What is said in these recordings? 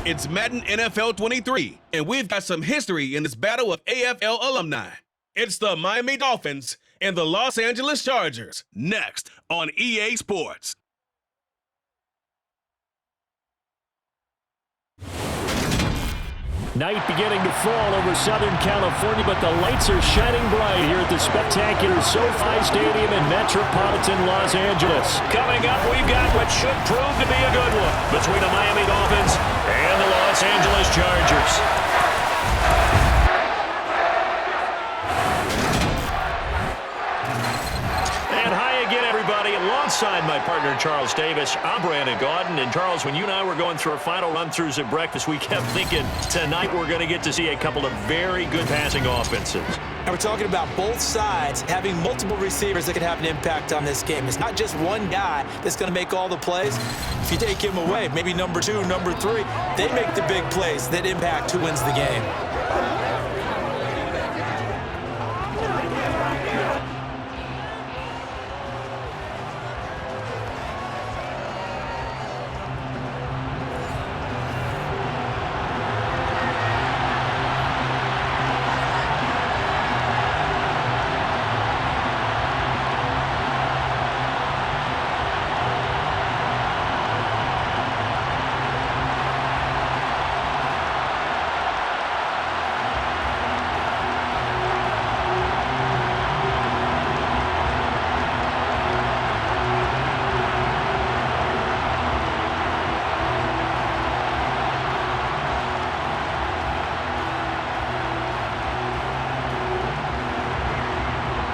It's Madden NFL 23, and we've got some history in this battle of AFL alumni. It's the Miami Dolphins and the Los Angeles Chargers, next on EA Sports. Night beginning to fall over Southern California, but the lights are shining bright here at the spectacular SoFi Stadium in metropolitan Los Angeles. Coming up, we've got what should prove to be a good one between the Miami Dolphins and the Los Angeles Chargers. And hi again, everybody. Alongside my partner, Charles Davis, I'm Brandon Gaudin. And Charles, when you and I were going through our final run-throughs at breakfast, we kept thinking tonight we're going to get to see a couple of very good passing offenses. And we're talking about both sides having multiple receivers that can have an impact on this game. It's not just one guy that's going to make all the plays. If you take him away, maybe number 2, number 3, they make the big plays that impact who wins the game.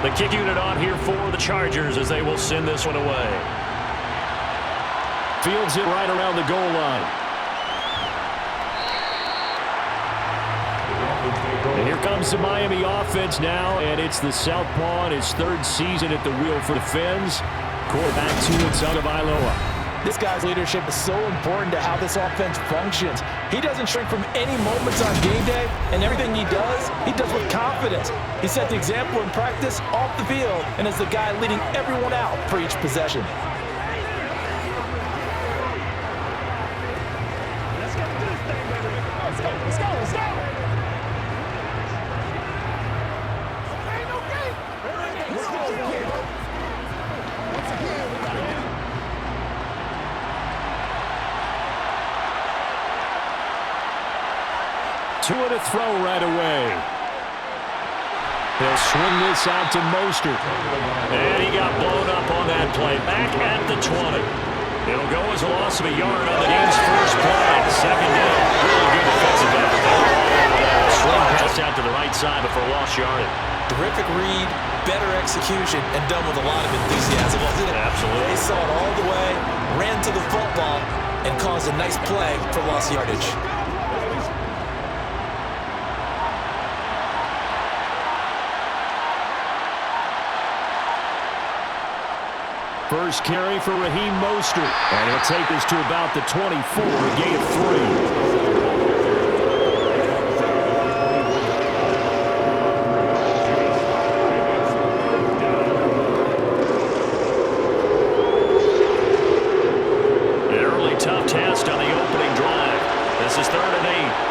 The kick unit on here for the Chargers as they will send this one away. Fields it right around the goal line. And here comes the Miami offense now, and it's the Southpaw in his 3rd season at the wheel for the Fins. Quarterback Tagovailoa. This guy's leadership is so important to how this offense functions. He doesn't shrink from any moments on game day, and everything he does with confidence. He set the example in practice, off the field, and is the guy leading everyone out for each possession. Let's go do this thing, baby. Let's go. Ain't no game. Let's go. Once again, we got it. Two and a throw right away. He'll swing this out to Mostert. And he got blown up on that play. Back at the 20. It'll go as a loss of a yard on the game's first play. Second down. Really good defensive effort there. Swing pass out to the right side before lost yardage. Terrific read, better execution, and done with a lot of enthusiasm, wasn't it? Absolutely. They saw it all the way, ran to the football, and caused a nice play for lost yardage. First carry for Raheem Mostert. And he'll take us to about the 24, a gain of 3. An early tough test on the opening drive. This is 3rd and 8.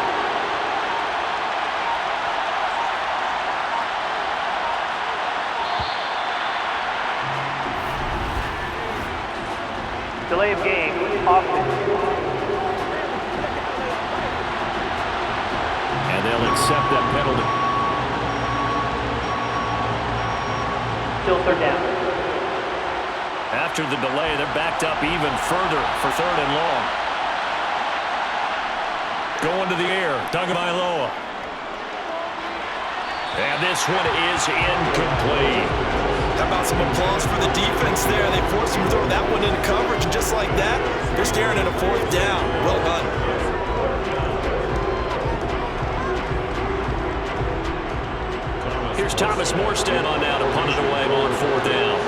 Delay of game, offense. And they'll accept that penalty. Still 3rd down. After the delay, they're backed up even further for 3rd and long. Going to the air, Tagovailoa. And this one is incomplete. How about some applause for the defense there? They forced him to throw that one into coverage, and just like that, they're staring at a 4th down. Well done. Here's Thomas Morstead on now to punt it away on 4th down.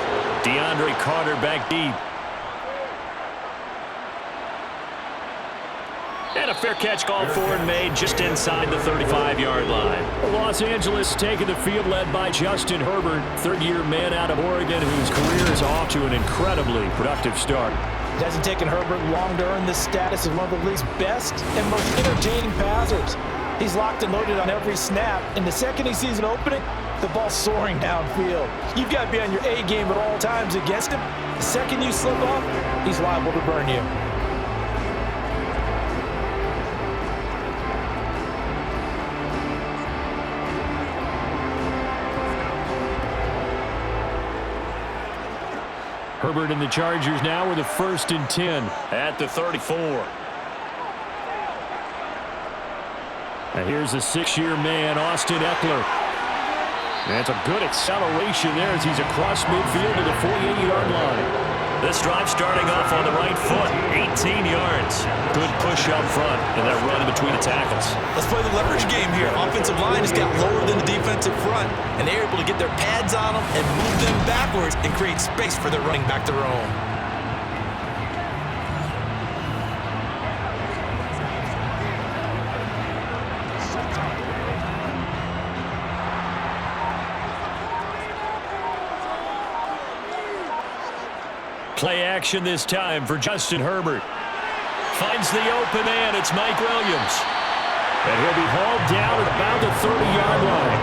DeAndre Carter back deep. And a fair catch called for and made just inside the 35-yard line. Los Angeles taking the field led by Justin Herbert, 3rd-year man out of Oregon whose career is off to an incredibly productive start. It hasn't taken Herbert long to earn this status as one of the league's best and most entertaining passers. He's locked and loaded on every snap, and the second he sees an opening, the ball's soaring downfield. You've got to be on your A game at all times against him. The second you slip off, he's liable to burn you. Herbert and the Chargers now with a 1st and 10 at the 34. Now here's a 6-year man, Austin Eckler. That's a good acceleration there as he's across midfield to the 48-yard line. This drive starting off on the right foot, 18 yards. Good push up front, and that run in between the tackles. Let's play the leverage game here. Offensive line has got lower than the defensive front, and they're able to get their pads on them and move them backwards and create space for their running back to roam. Play action this time for Justin Herbert. Finds the open man. It's Mike Williams. And he'll be hauled down at about the 30-yard line.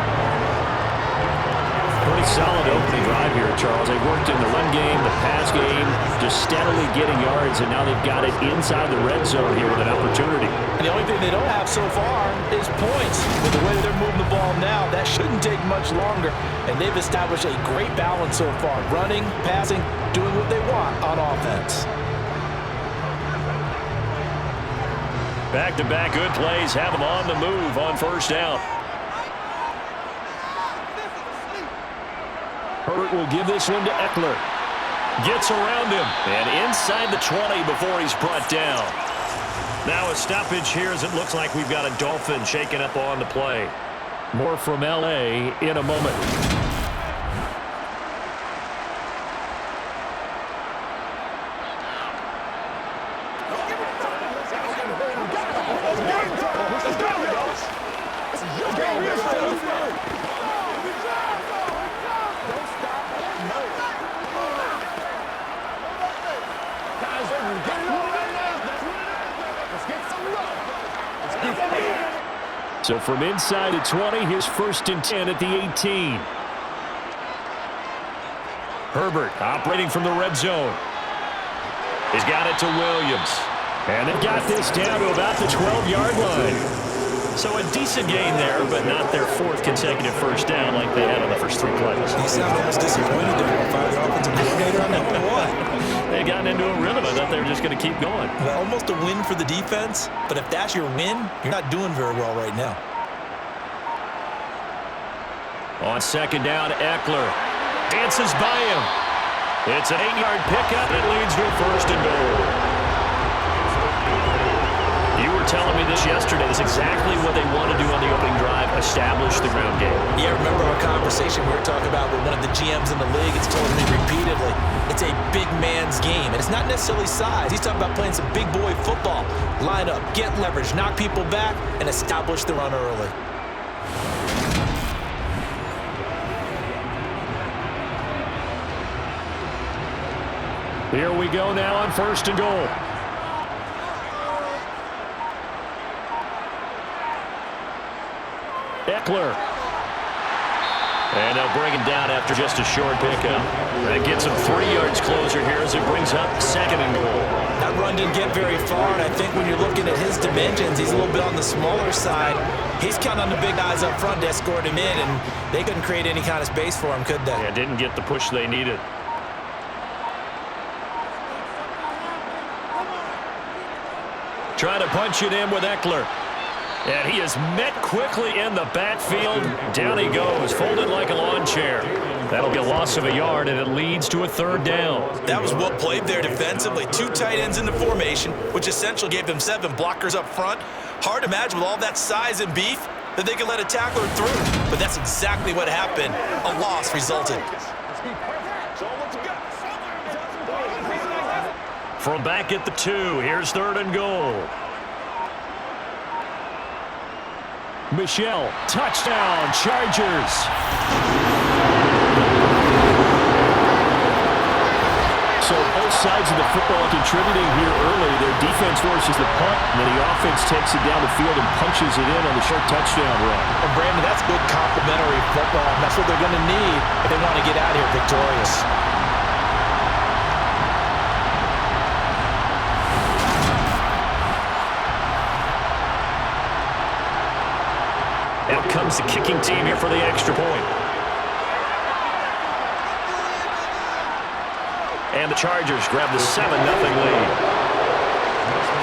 Pretty solid opening drive here, Charles. They've worked in the run game, the pass game, just steadily getting yards, and now they've got it inside the red zone here with an opportunity. And the only thing they don't have so far is points. With the way they're moving the ball now, that shouldn't take much longer. And they've established a great balance so far. Running, passing, doing what they want on offense. Back-to-back good plays have them on the move on 1st down. Herbert will give this one to Eckler. Gets around him and inside the 20 before he's brought down. Now a stoppage here as it looks like we've got a Dolphin shaking up on the play. More from L.A. in a moment. So from inside the 20, here's 1st and 10 at the 18. Herbert operating from the red zone. He's got it to Williams. And they've got this down to about the 12-yard line. So a decent gain there, but not their 4th consecutive 1st down like they had on the first 3 plays. You sound almost disappointed there. Fire the offensive coordinator on number 1. They got into a rhythm. I thought they were just going to keep going. Well, almost a win for the defense, but if that's your win, you're not doing very well right now. On 2nd down, Eckler dances by him. It's an 8-yard pickup. It leads to a 1st and goal. You were telling me this yesterday. That's exactly what they want to do on the opening drive, establish the ground game. Yeah, remember our conversation we were talking about with one of the GMs in the league. It's told me repeatedly, it's a big man's game. And it's not necessarily size. He's talking about playing some big boy football. Line up, get leverage, knock people back, and establish the run early. Here we go now on 1st and goal. Eckler. And they'll bring him down after just a short pickup. That gets him 3 yards closer here as it brings up 2nd and goal. That run didn't get very far, and I think when you're looking at his dimensions, he's a little bit on the smaller side. He's counting on the big guys up front to escort him in, and they couldn't create any kind of space for him, could they? Yeah, didn't get the push they needed. Trying to punch it in with Eckler. And he is met quickly in the backfield. Down he goes, folded like a lawn chair. That'll be a loss of a yard, and it leads to a 3rd down. That was well played there defensively. 2 tight ends in the formation, which essentially gave them 7 blockers up front. Hard to imagine with all that size and beef that they could let a tackler through. But that's exactly what happened. A loss resulted. From back at the 2, here's 3rd and goal. Michelle, touchdown, Chargers. So both sides of the football contributing here early. Their defense forces the punt, and then the offense takes it down the field and punches it in on the short touchdown run. And Brandon, that's good complementary football. And that's what they're going to need if they want to get out of here victorious. Out comes the kicking team here for the extra point. And the Chargers grab the 7-0 lead.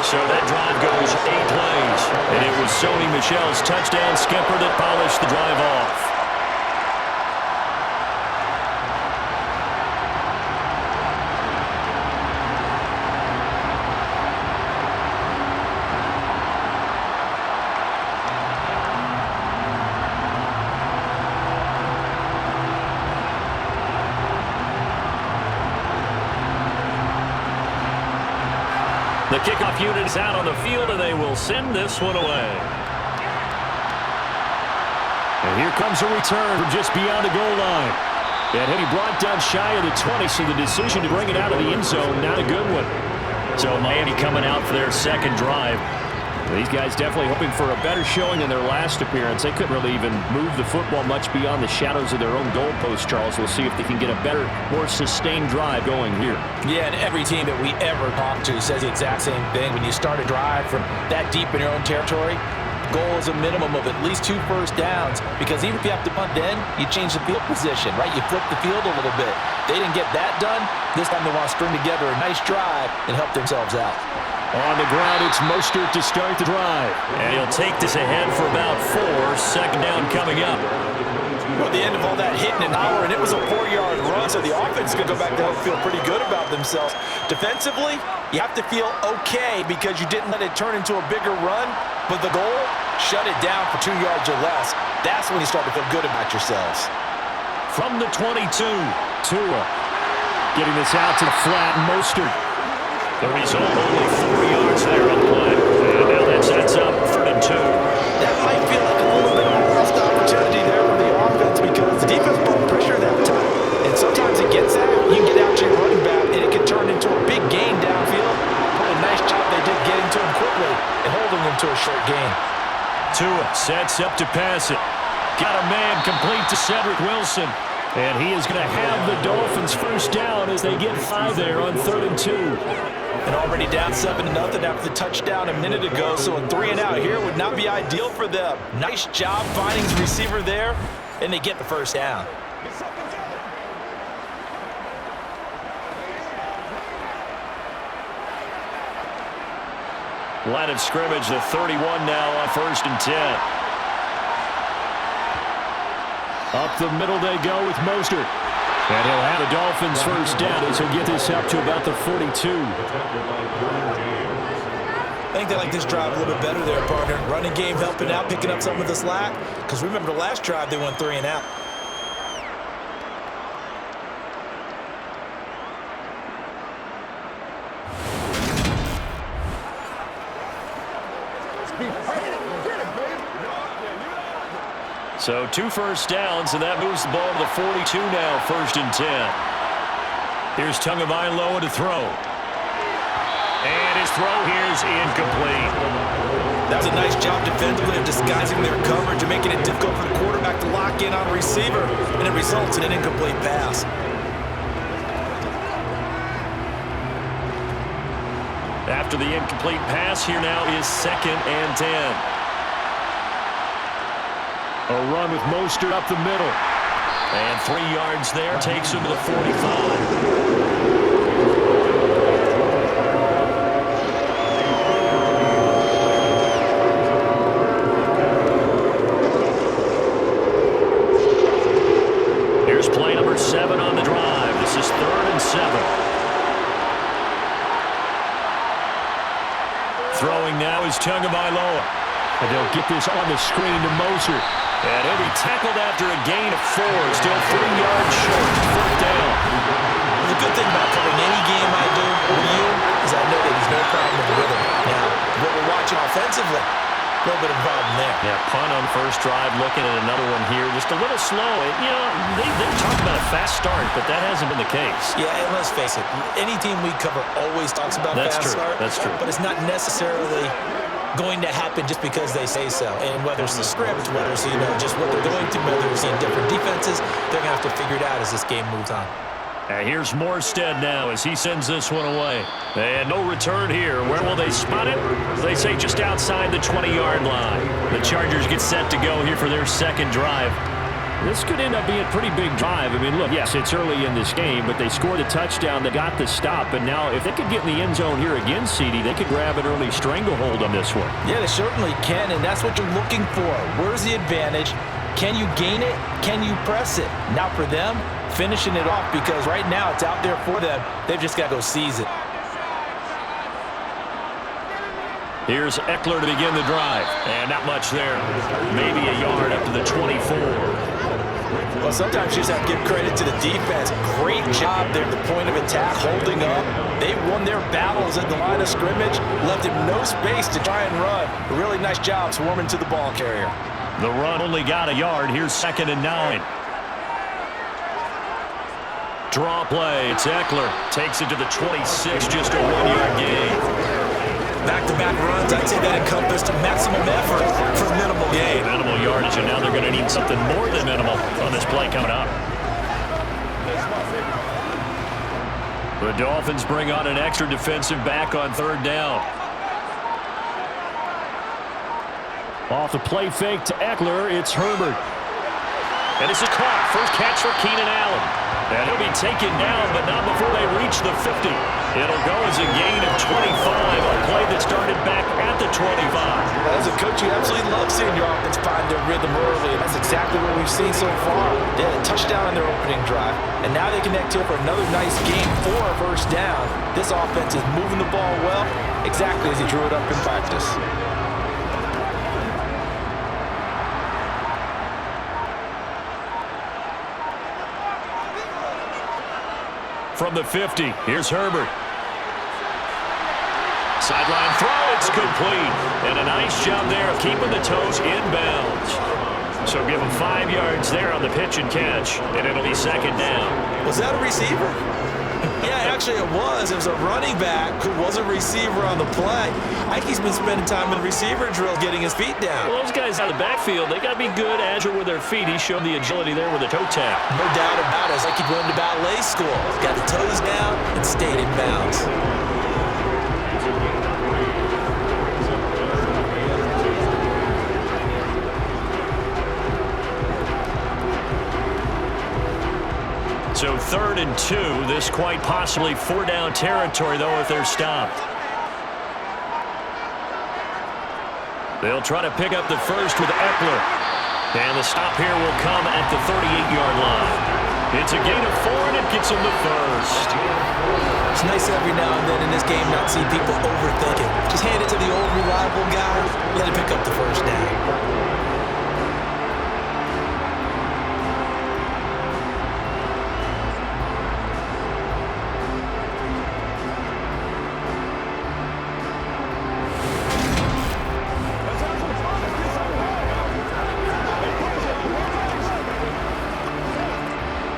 So that drive goes 8 plays. And it was Sony Michel's touchdown skipper that polished the drive off. The kickoff unit is out on the field, and they will send this one away. And here comes a return from just beyond the goal line. And he brought down shy of the 20, so the decision to bring it out of the end zone, not a good one. So Miami coming out for their second drive. These guys definitely hoping for a better showing in their last appearance. They couldn't really even move the football much beyond the shadows of their own goalpost, Charles. We'll see if they can get a better, more sustained drive going here. Yeah, and every team that we ever talk to says the exact same thing. When you start a drive from that deep in your own territory, goal is a minimum of at least 2 first downs, because even if you have to punt then, you change the field position, right? You flip the field a little bit. They didn't get that done. This time they want to string together a nice drive and help themselves out. On the ground, it's Mostert to start the drive. And he'll take this ahead for about 4. Second down coming up. Well, the end of all that hitting and hollering, it was a 4-yard run, so the offense could go back to feel pretty good about themselves. Defensively, you have to feel okay because you didn't let it turn into a bigger run, but the goal, shut it down for 2 yards or less. That's when you start to feel good about yourselves. From the 22, Tua getting this out to the flat, Mostert. The result, only 4 yards there on the play. And now that sets up 3rd and 2. That might feel like a little bit of a lost opportunity there for the offense because the defense brought pressure that time. And sometimes it gets that. You can get out to your running back, and it can turn into a big gain downfield. What a nice job they did getting to him quickly and holding him to a short gain. Tua sets up to pass it. Got a man complete to Cedric Wilson. And he is going to have the Dolphins first down as they get 5 there on 3rd and 2. And already down 7-0 after the touchdown a minute ago, so a 3-and-out here would not be ideal for them. Nice job finding his receiver there, and they get the first down. Line of scrimmage, the 31 now on 1st and 10. Up the middle they go with Mostert. And he'll have the Dolphins first down as he'll get this up to about the 42. I think they like this drive a little bit better there, partner. Running game helping out, picking up some of the slack. Because remember the last drive, they went 3-and-out. So 2 first downs, and that moves the ball to the 42 now, 1st and 10. Here's Tagovailoa to throw. And his throw here is incomplete. That was a nice job defensively of disguising their coverage and making it difficult for the quarterback to lock in on a receiver, and it results in an incomplete pass. After the incomplete pass, here now is 2nd and 10. A run with Mostert up the middle. And 3 yards there takes him to the 45. Here's play number 7 on the drive. This is 3rd and 7. Throwing now is Tagovailoa. And they'll get this on the screen to Mostert. And he'll be tackled after a gain of 4. Still 3 yards short. 4th down. The good thing about covering any game I do with you is I know that there's no problem with the rhythm. Now, what we're watching offensively, a little bit of a problem there. Yeah, punt on first drive, looking at another one here. Just a little slow. You know, they talk about a fast start, but that hasn't been the case. Yeah, and let's face it, any team we cover always talks about fast start. That's true. But it's not necessarily going to happen just because they say so. And whether it's the script, whether it's, just what they're going to, whether it's in different defenses, they're going to have to figure it out as this game moves on. And here's Morstead now as he sends this one away. And no return here. Where will they spot it? They say just outside the 20-yard line. The Chargers get set to go here for their second drive. This could end up being a pretty big drive. I mean, look, yes, it's early in this game, but they scored a touchdown. They got the stop. And now if they could get in the end zone here again, CD, they could grab an early stranglehold on this one. Yeah, they certainly can, and that's what you're looking for. Where's the advantage? Can you gain it? Can you press it? Now for them, finishing it off, because right now it's out there for them. They've just got to go seize it. Here's Eckler to begin the drive. And not much there. Maybe a yard up to the 24. Well, sometimes you just have to give credit to the defense. Great job there at the point of attack, holding up. They won their battles at the line of scrimmage, left him no space to try and run. A really nice job swarming to the ball carrier. The run only got a yard. Here's 2nd and 9. Draw play. It's Eckler. Takes it to the 26, just a 1-yard gain. Back-to-back runs, I'd say that encompassed maximum effort for minimal gain. Minimal yardage, and now they're going to need something more than minimal on this play coming up. The Dolphins bring on an extra defensive back on 3rd down. Off the play fake to Eckler, it's Herbert. And this is caught. First catch for Keenan Allen. And he'll be taken down, but not before they reach the 50. It'll go as a gain of 25 on a play that started back at the 25. As a coach, you absolutely love seeing your offense find their rhythm early, and that's exactly what we've seen so far. They had a touchdown on their opening drive, and now they connect here for another nice game for a first down. This offense is moving the ball well, exactly as he drew it up in practice. From the 50, here's Herbert. Sideline throw, it's complete. And a nice job there of keeping the toes inbounds. So give him 5 yards there on the pitch and catch, and it'll be 2nd down. Was that a receiver? Yeah, actually it was. It was a running back who was a receiver on the play. I think he's been spending time in receiver drill getting his feet down. Well, those guys out of the backfield, they got to be good, agile with their feet. He showed the agility there with a toe tap. No doubt about it. It's like he went to ballet school. Got the toes down and stayed in bounds. So 3rd and 2, this quite possibly 4-down territory, though, if they're stopped. They'll try to pick up the first with Eckler. And the stop here will come at the 38-yard line. It's a gain of 4, and it gets them the first. It's nice every now and then in this game not see people overthink it. Just hand it to the old reliable guy, let him pick up the first down.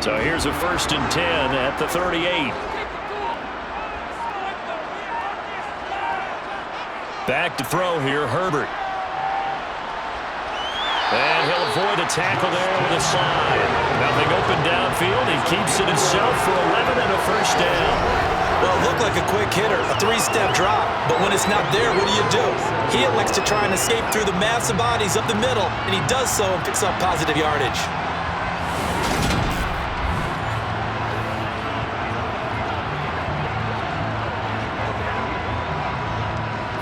So here's a 1st and 10 at the 38. Back to throw here, Herbert. And he'll avoid a tackle there with a slide. Nothing open downfield. He keeps it himself for 11 and a first down. Well, it looked like a quick hitter, a 3-step drop. But when it's not there, what do? He elects to try and escape through the massive bodies up the middle, and he does so and picks up positive yardage.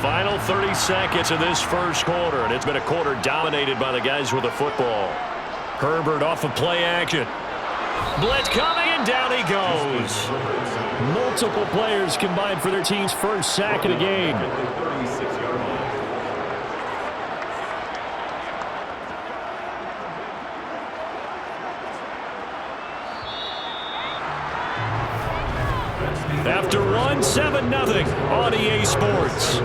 Final 30 seconds of this first quarter, and it's been a quarter dominated by the guys with the football. Herbert off of play action. Blitz coming, and down he goes. Multiple players combined for their team's first sack of the game. After one, 7-0 on EA Sports.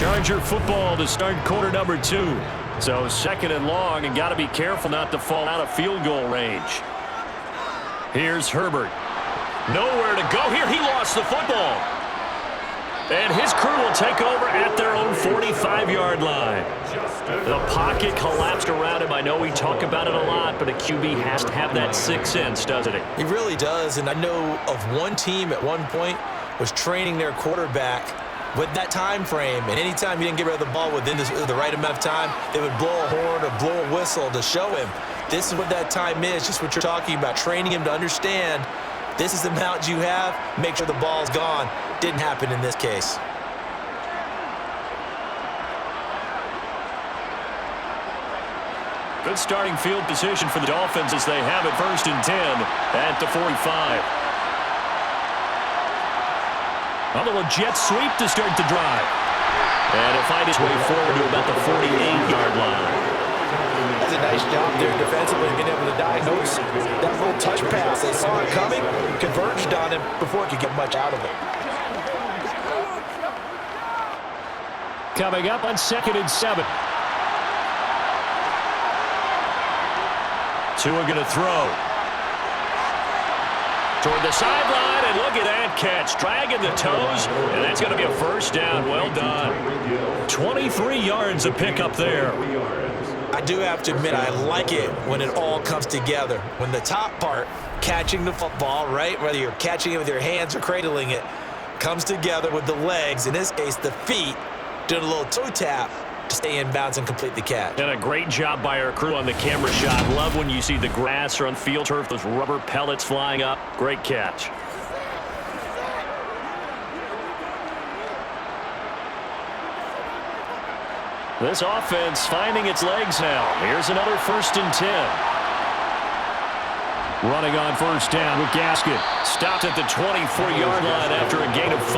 Charger football to start quarter number 2. So second and long, and got to be careful not to fall out of field goal range. Here's Herbert. Nowhere to go here. He lost the football. And his crew will take over at their own 45-yard line. The pocket collapsed around him. I know we talk about it a lot, but a QB has to have that 6th sense, doesn't he? He really does, and I know of one team at one point was training their quarterback with that time frame, and anytime he didn't get rid of the ball within the right amount of time, they would blow a horn or blow a whistle to show him this is what that time is, just what you're talking about, training him to understand this is the amount you have, make sure the ball's gone. Didn't happen in this case. Good starting field position for the Dolphins as they have it 1st and 10 at the 45. A little jet sweep to start the drive. And he'll find his way forward to about the 48-yard line. That's a nice job there defensively, being able to diagnose that little touch pass. They saw it coming, converged on him before he could get much out of it. Coming up on 2nd and 7. Tua going to throw. Toward the sideline, and look at that catch. Dragging the toes, and that's going to be a 1st down. Well done. 23 yards of pickup there. I do have to admit, I like it when it all comes together. When the top part, catching the football, right, whether you're catching it with your hands or cradling it, comes together with the legs, in this case the feet, doing a little toe tap to stay in bounds and complete the catch. And a great job by our crew on the camera shot. Love when you see the grass or on field turf, those rubber pellets flying up. Great catch. This offense finding its legs now. Here's another 1st and 10. Running on 1st down with Gaskin. Stopped at the 24-yard line after a gain of 5.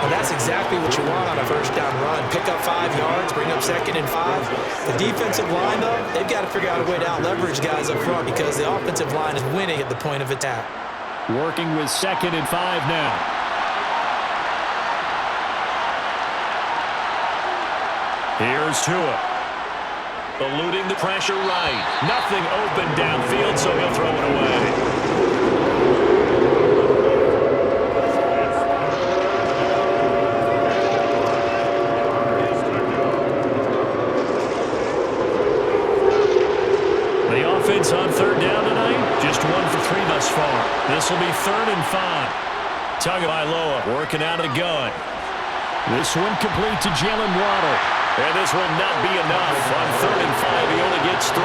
Well, that's exactly what you want on a 1st down run. Pick up 5 yards, bring up 2nd and 5. The defensive line, though, they've got to figure out a way to out-leverage guys up front because the offensive line is winning at the point of attack. Working with 2nd and 5 now. Here's Tua. Eluding the pressure right. Nothing open downfield, so he'll throw it away. The offense on 3rd down tonight, just 1 for 3 thus far. This will be 3rd and 5. Tagovailoa working out of the gun. This one complete to Jalen Waddle. And this will not be enough. On 3rd and 5, he only gets 3.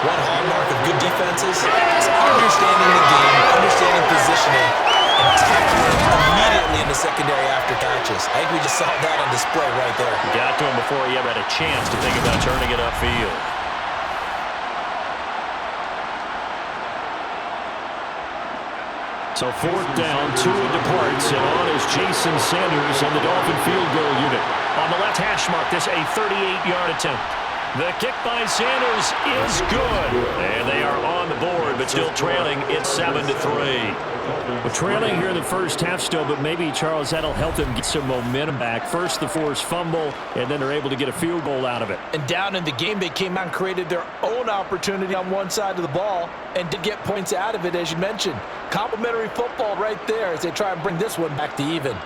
One hallmark of good defenses is understanding the game, understanding positioning, and tackling immediately in the secondary after catches. I think we just saw that on display right there. Got to him before he ever had a chance to think about turning it upfield. So 4th down, Tua departs, and on is Jason Sanders and the Dolphin field goal unit. On the left hash mark, this a 38-yard attempt. The kick by Sanders is good. And they are on the board, but still trailing. It's 7-3. Well, trailing here in the 1st half still, but maybe, Charles, that'll help them get some momentum back. First, the forced fumble, and then they're able to get a field goal out of it. And down in the game, they came out and created their own opportunity on one side of the ball and did get points out of it, as you mentioned. Complimentary football right there as they try and bring this one back to even.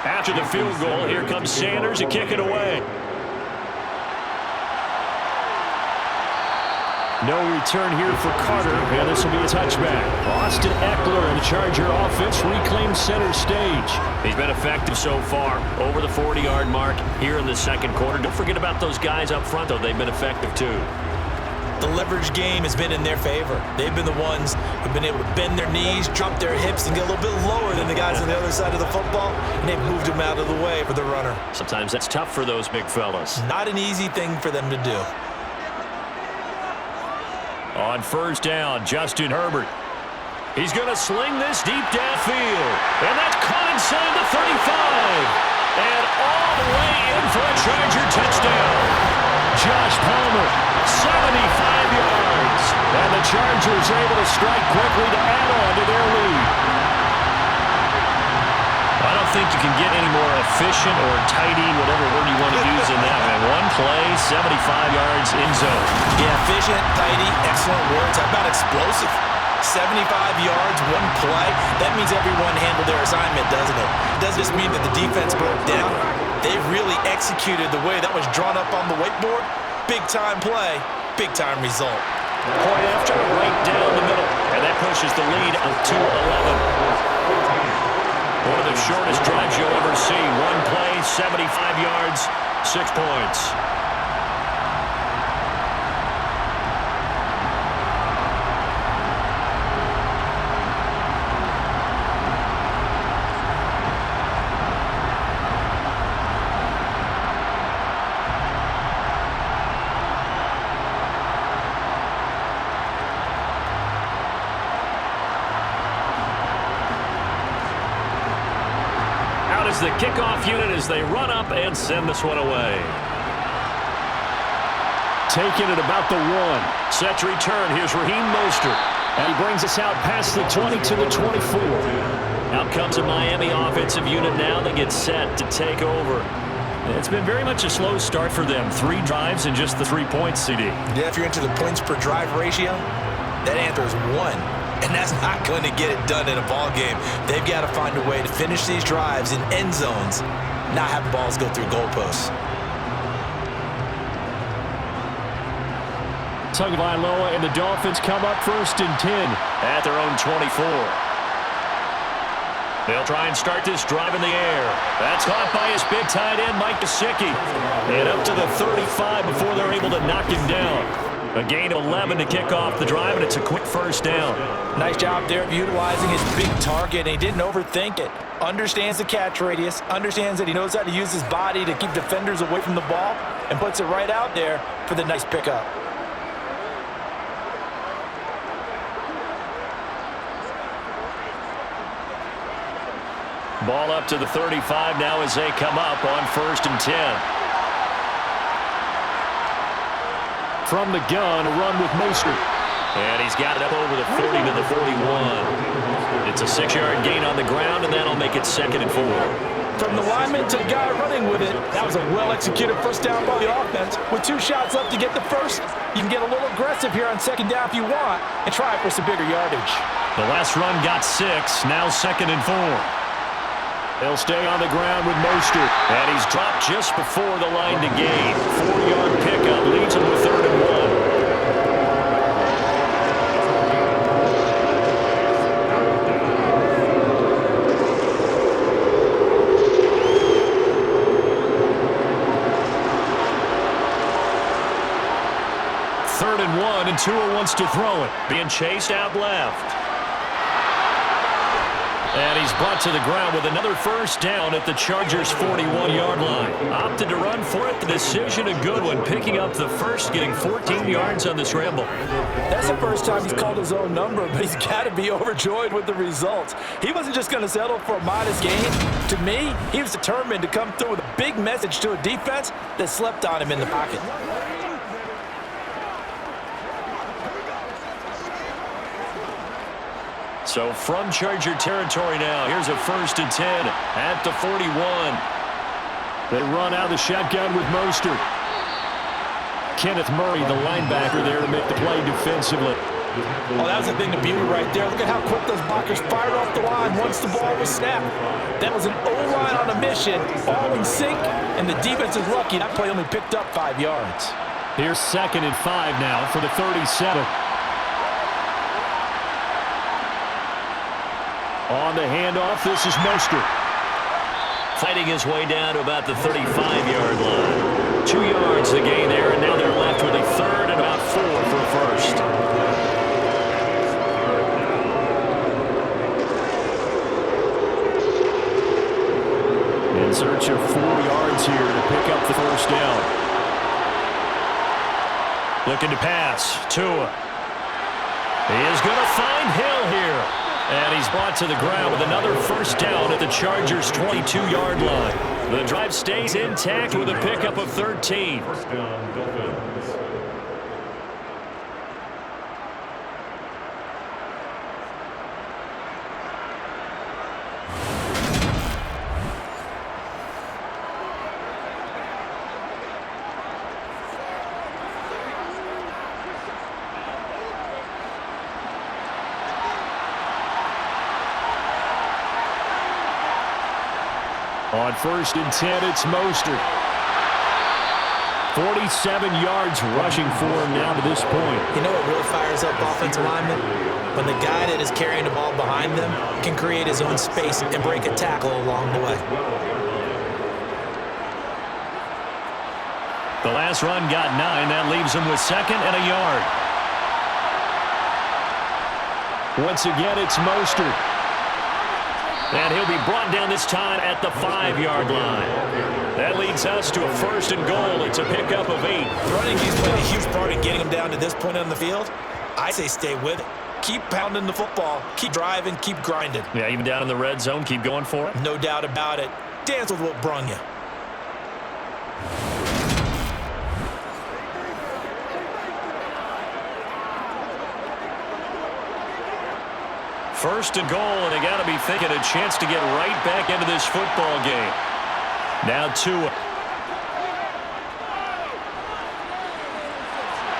After the field goal, here comes Sanders to kick it away. No return here for Carter, and this will be a touchback. Austin Eckler and the Charger offense reclaims center stage. He's been effective so far, over the 40-yard mark here in the 2nd quarter. Don't forget about those guys up front, though. They've been effective, too. The leverage game has been in their favor. They've been the ones who've been able to bend their knees, drop their hips, and get a little bit lower than the guys on the other side of the football, and they've moved them out of the way for the runner. Sometimes that's tough for those big fellas. Not an easy thing for them to do. On 1st down, Justin Herbert. He's going to sling this deep downfield, and that's caught inside the 35. And all the way in for a Charger touchdown. Josh Palmer, 75 yards. And the Chargers able to strike quickly to add on to their lead. I don't think you can get any more efficient or tidy, whatever word you want to use in that one. One play, 75 yards in zone. Yeah, efficient, tidy, excellent words. How about explosive? 75 yards, one play. That means everyone handled their assignment, doesn't it? It doesn't just mean that the defense broke down. They really executed the way that was drawn up on the whiteboard. Big-time play, big-time result. Point after, right down the middle. And that pushes the lead up to 11. One of the shortest drives you'll ever see. One play, 75 yards, 6 points. Is the kickoff unit as they run up and send this one away. Taking it about the 1. Set to return. Here's Raheem Mostert. And he brings us out past the 20 to the 24. Out comes a Miami offensive unit now. They get set to take over. It's been very much a slow start for them. 3 drives and just the 3 points, CD. Yeah, if you're into the points per drive ratio, that answer is 1. And that's not going to get it done in a ball game. They've got to find a way to finish these drives in end zones, not have the balls go through goalposts. Tagovailoa and the Dolphins come up 1st and 10 at their own 24. They'll try and start this drive in the air. That's caught by his big tight end, Mike Gesicki. And up to the 35 before they're able to knock him down. A gain of 11 to kick off the drive, and it's a quick 1st down. Nice job there of utilizing his big target, and he didn't overthink it. Understands the catch radius, understands that he knows how to use his body to keep defenders away from the ball, and puts it right out there for the nice pickup. Ball up to the 35 now as they come up on 1st and 10. From the gun, a run with Mostert. And he's got it up over the 40 to the 41. It's a 6-yard gain on the ground, and that'll make it 2nd and 4. From the lineman to the guy running with it, that was a well-executed 1st down by the offense. With 2 shots left to get the 1st, you can get a little aggressive here on 2nd down if you want, and try for some bigger yardage. The last run got 6, now 2nd and 4. They'll stay on the ground with Mostert. And he's dropped just before the line to gain. 4-yard pickup leads him to 3rd and 1. Third and 1, and Tua wants to throw it. Being chased out left. And he's brought to the ground with another 1st down at the Chargers' 41-yard line. Opted to run for it. The decision a good one. Picking up the 1st, getting 14 yards on the scramble. That's the first time he's called his own number, but he's got to be overjoyed with the results. He wasn't just going to settle for a modest gain. To me, he was determined to come through with a big message to a defense that slept on him in the pocket. So from Charger territory now, here's a 1st and 10 at the 41. They run out of the shotgun with Mostert. Kenneth Murray, the linebacker, there to make the play defensively. Oh, that was a thing to beauty right there. Look at how quick those blockers fired off the line once the ball was snapped. That was an O-line on a mission, all in sync, and the defense is lucky that play only picked up 5 yards. Here's 2nd and 5 now for the 37. On the handoff, this is Mostert. Fighting his way down to about the 35-yard line. 2 yards the gain there, and now they're left with a 3rd and about 4 for a 1st. In search of 4 yards here to pick up the 1st down. Looking to pass. Tua. He is going to find Hill here. And he's brought to the ground with another first down at the Chargers' 22-yard line. The drive stays intact with a pickup of 13. First down, Dolphins. On 1st and 10, it's Mostert. 47 yards rushing for him now to this point. You know what really fires up offensive linemen? When the guy that is carrying the ball behind them can create his own space and break a tackle along the way. The last run got 9. That leaves him with 2nd and a yard. Once again, it's Mostert. And he'll be brought down this time at the 5-yard line. That leads us to a 1st and goal. It's a pickup of 8. Running game's played a huge part in getting him down to this point on the field. I say stay with it. Keep pounding the football. Keep driving. Keep grinding. Yeah, even down in the red zone, keep going for it. No doubt about it. Dance with what brung you. First and goal, and they got to be thinking a chance to get right back into this football game. Now Tua.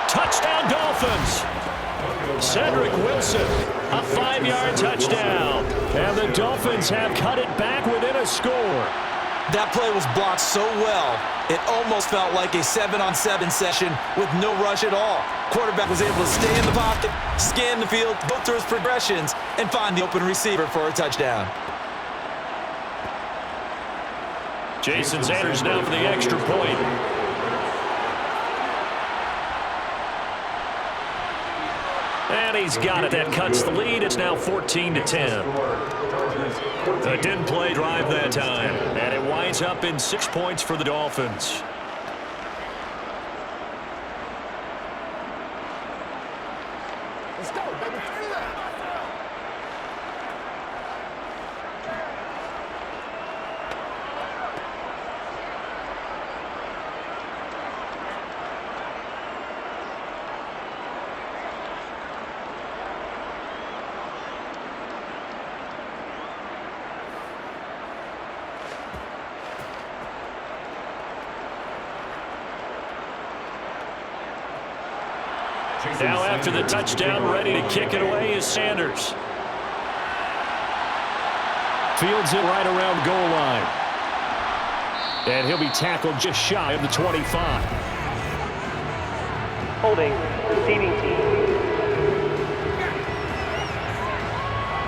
Touchdown Dolphins. Cedric Wilson, a 5-yard touchdown. And the Dolphins have cut it back within a score. That play was blocked so well, it almost felt like a 7-on-7 session with no rush at all. Quarterback was able to stay in the pocket, scan the field, go through his progressions, and find the open receiver for a touchdown. Jason Sanders now for the extra point. And he's got it. That cuts the lead. It's now 14-10. The didn't play drive that time. And it winds up in 6 points for the Dolphins. Let's go, baby. Now after the touchdown, ready to kick it away is Sanders. Fields it right around goal line. And he'll be tackled just shy of the 25. Holding, receiving team.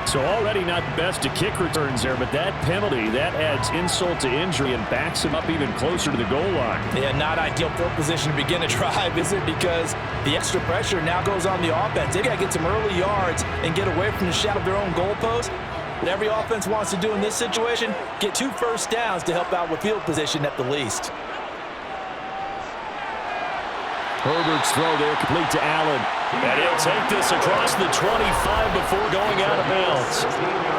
So already not best to kick returns there, but that penalty, that adds insult to injury and backs him up even closer to the goal line. Yeah, not ideal field position to begin a drive, is it? Because the extra pressure now goes on the offense. They got to get some early yards and get away from the shadow of their own goalpost. What every offense wants to do in this situation, get 2 first downs to help out with field position at the least. Herbert's throw there complete to Allen. And he'll take this across the 25 before going out of bounds.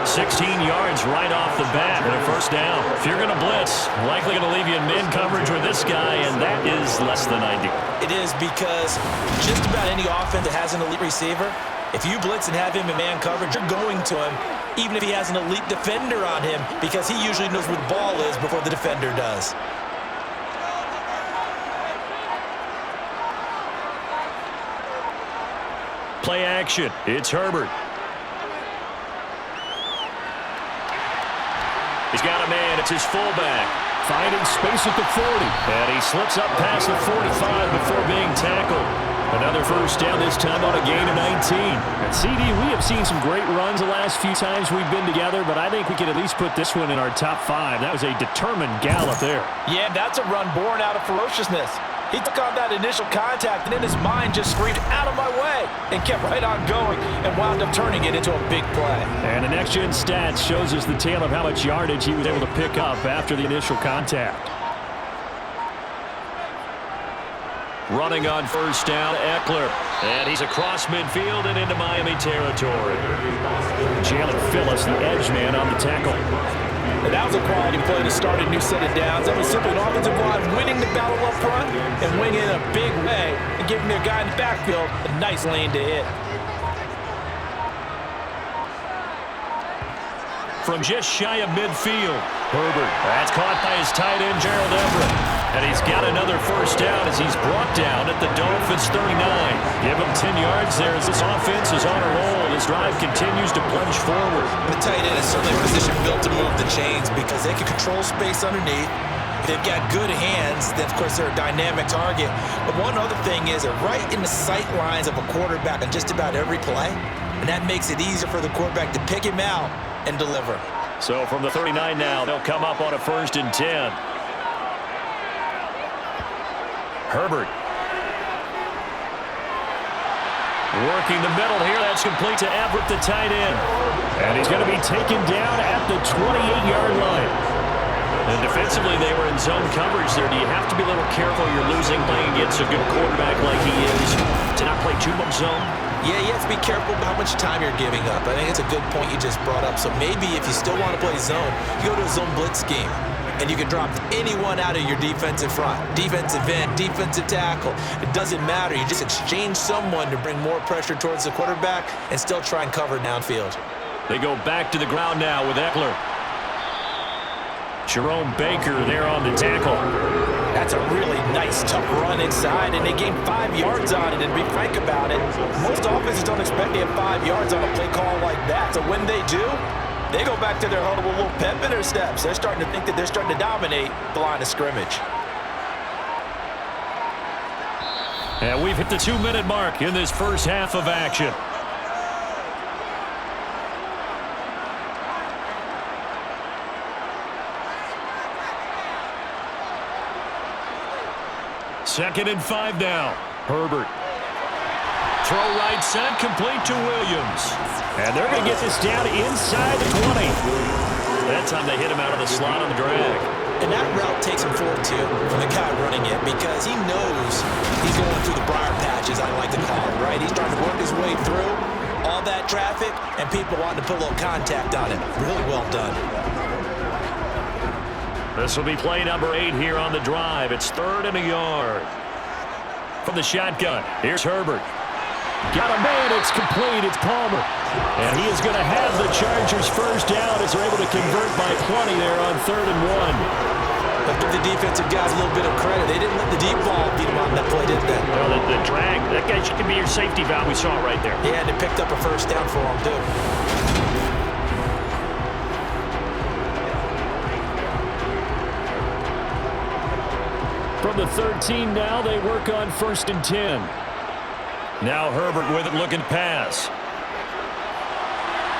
16 yards right off the bat and a first down. If you're going to blitz, likely going to leave you in man coverage with this guy, and that is less than ideal. It is because just about any offense that has an elite receiver, if you blitz and have him in man coverage, you're going to him, even if he has an elite defender on him, because he usually knows where the ball is before the defender does. Play action. It's Herbert. He's got a man. It's his fullback. Finding space at the 40. And he slips up past the 45 before being tackled. Another first down, this time on a gain of 19. And CD, we have seen some great runs the last few times we've been together, but I think we can at least put this one in our top 5. That was a determined gallop there. Yeah, that's a run born out of ferociousness. He took on that initial contact, and in his mind just screamed, "Out of my way," and kept right on going and wound up turning it into a big play. And the next-gen stats shows us the tale of how much yardage he was able to pick up after the initial contact. Running on first down, Eckler. And he's across midfield and into Miami territory. Jalen Phillips, the edge man, on the tackle. And that was a quality play to start a new set of downs. That was simply an offensive line winning the battle up front and winning in a big way and giving their guy in the backfield a nice lane to hit. From just shy of midfield, Herbert. That's caught by his tight end, Gerald Everett. And he's got another first down as he's brought down at the Dolphins' 39. Give him 10 yards there as this offense is on a roll. This drive continues to plunge forward. The tight end is certainly a position built to move the chains because they can control space underneath. They've got good hands. Then, of course, they're a dynamic target. But one other thing is they're right in the sight lines of a quarterback on just about every play. And that makes it easier for the quarterback to pick him out and deliver. So from the 39 now, they'll come up on a 1st and 10. Herbert. Working the middle here. That's complete to Everett, the tight end. And he's going to be taken down at the 28-yard line. And defensively, they were in zone coverage there. Do you have to be a little careful? You're losing playing against a good quarterback like he is to not play too much zone? Yeah, you have to be careful about how much time you're giving up. I think it's a good point you just brought up. So maybe if you still want to play zone, you go to a zone blitz scheme. And you can drop anyone out of your defensive front. Defensive end, defensive tackle. It doesn't matter. You just exchange someone to bring more pressure towards the quarterback and still try and cover downfield. They go back to the ground now with Eckler. Jerome Baker there on the tackle. That's a really nice, tough run inside, and they gained 5 yards on it. And to be frank about it, most offenses don't expect to have 5 yards on a play call like that. So when they do, they go back to their huddle with a little pep in their steps. They're starting to think that they're starting to dominate the line of scrimmage. And we've hit the 2-minute mark in this first half of action. Second and 5 now. Herbert. Throw right side, complete to Williams. And they're going to get this down inside the 20. That time they hit him out of the slot on the drag. And that route takes him forward, too, from the guy running it because he knows he's going through the briar patches, I like to call it, right? He's trying to work his way through all that traffic and people wanting to put a little contact on it. Really well done. This will be play number 8 here on the drive. It's 3rd and a yard. From the shotgun, here's Herbert. Got a man, it's complete, it's Palmer. And he is going to have the Chargers first down as they're able to convert by 20 there on 3rd and 1. But give the defensive guys a little bit of credit. They didn't let the deep ball beat them on that play, did they? Well, the drag, that guy can be your safety valve. We saw it right there. Yeah, and they picked up a first down for him, too. From the 13 now, they work on 1st and 10. Now Herbert with it, looking pass.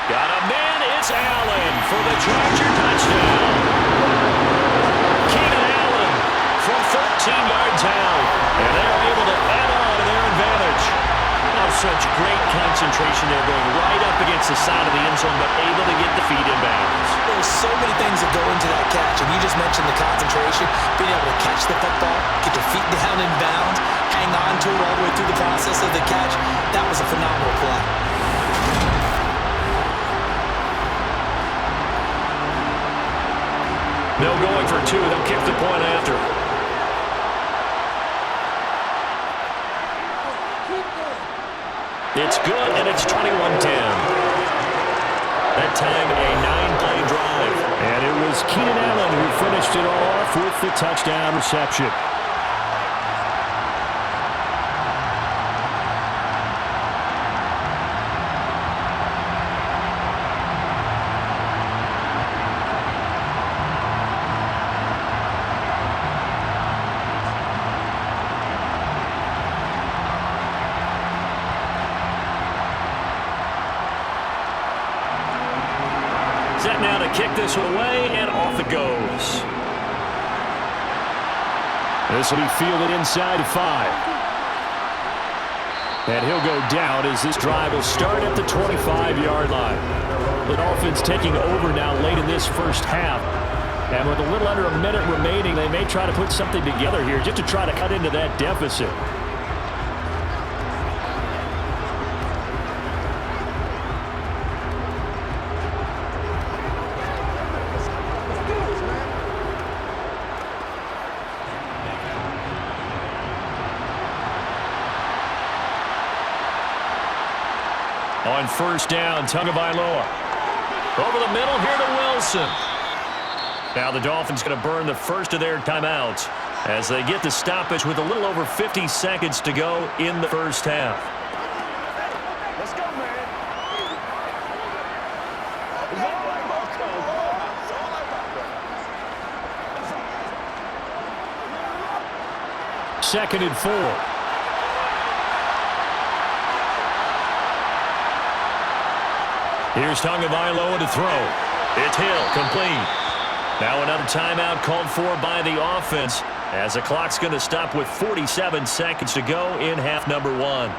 Got a man, it's Allen for the Charger touchdown. Keenan Allen from 13 yards out. And they're able to add on to their advantage. Now such great concentration there, going right up against the side of the end zone, but able to get the feet in bounds. There's so many things that go into that catch, and you just mentioned the concentration, being able to catch the football, get your feet down in bounds, hang on to it all the way through the process of the catch. That was a phenomenal play. They'll going for 2. They'll kick the point after. It's good, and it's 21-10. That time, a 9-play drive. And it was Keenan Allen who finished it all off with the touchdown reception. Set now to kick this away, and off it goes. This will be fielded inside 5. And he'll go down as this drive will start at the 25-yard line. The Dolphins taking over now late in this first half. And with a little under a minute remaining, they may try to put something together here just to try to cut into that deficit. on first down. Tagovailoa. Over the middle here to Wilson. Now the Dolphins going to burn the first of their timeouts as they get the stoppage with a little over 50 seconds to go in the first half. Let's go, man. It's all right, Bosco. It's all right, Second and 4. Here's Tagovailoa to throw. It's Hill, complete. Now another timeout called for by the offense as the clock's going to stop with 47 seconds to go in half number 1.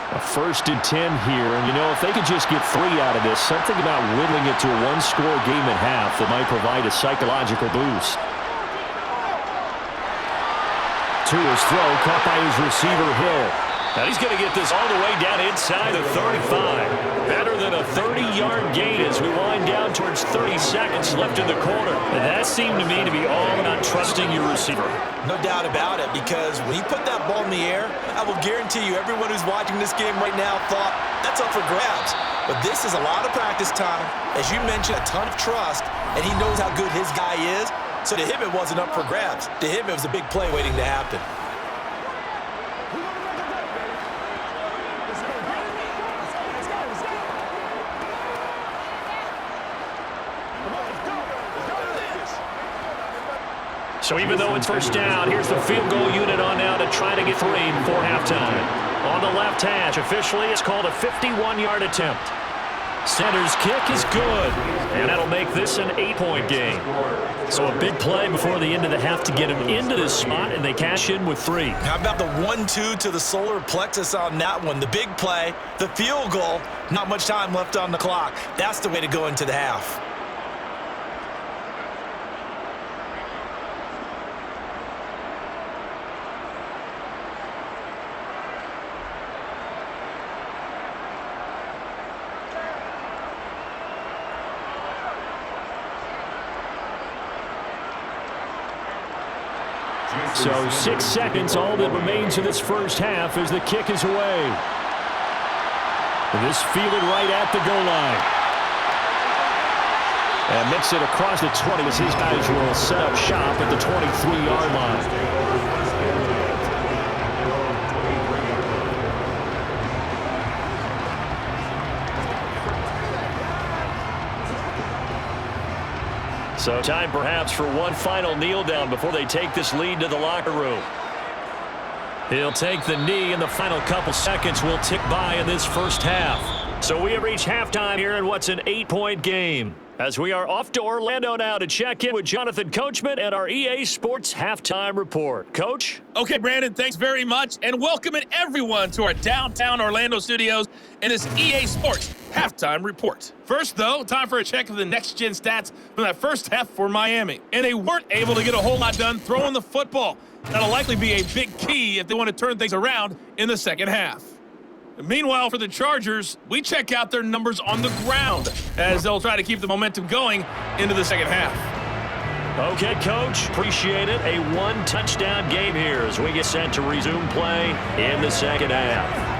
A 1st and 10 here, and you know, if they could just get 3 out of this, something about whittling it to a one-score game at half that might provide a psychological boost. To his throw, caught by his receiver, Hill. Now he's going to get this all the way down inside the 35. Better than a 30-yard gain as we wind down towards 30 seconds left in the quarter. And that seemed to me to be all about trusting your receiver. No doubt about it, because when he put that ball in the air, I will guarantee you everyone who's watching this game right now thought, that's up for grabs. But this is a lot of practice time. As you mentioned, a ton of trust, and he knows how good his guy is. So to him, it wasn't up for grabs. To him, it was a big play waiting to happen. So even though it's first down, here's the field goal unit on now to try to get 3 before halftime. On the left hash, officially, it's called a 51-yard attempt. Center's kick is good, and that'll make this an 8-point game. So a big play before the end of the half to get him into this spot, and they cash in with 3. How about the 1-2 to the solar plexus on that one? The big play, the field goal, not much time left on the clock. That's the way to go into the half. So 6 seconds, all that remains in this first half as the kick is away. And this fielded right at the goal line. And makes it across the 20 as his guys will set up shop at the 23-yard line. So time perhaps for one final kneel down before they take this lead to the locker room. He'll take the knee, and the final couple seconds will tick by in this first half. So we have reached halftime here in what's an 8-point game, as we are off to Orlando now to check in with Jonathan Coachman and our EA Sports Halftime Report. Coach? Okay, Brandon, thanks very much, and welcoming everyone to our downtown Orlando studios and this EA Sports Halftime Report. First, though, time for a check of the next-gen stats from that first half for Miami. And they weren't able to get a whole lot done throwing the football. That'll likely be a big key if they want to turn things around in the second half. Meanwhile, for the Chargers, we check out their numbers on the ground as they'll try to keep the momentum going into the second half. Okay, Coach. Appreciate it. A one-touchdown game here as we get set to resume play in the second half.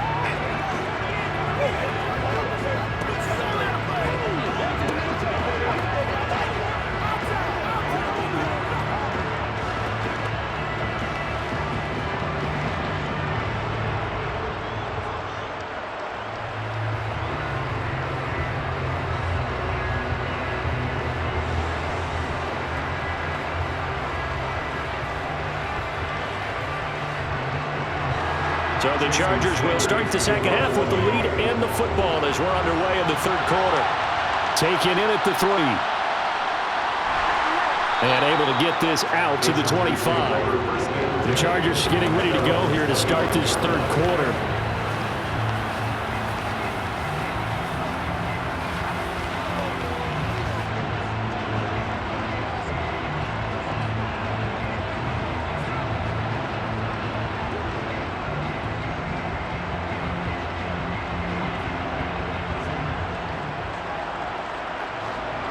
So the Chargers will start the second half with the lead and the football as we're underway in the third quarter. Taken in at the 3. And able to get this out to the 25. The Chargers getting ready to go here to start this third quarter.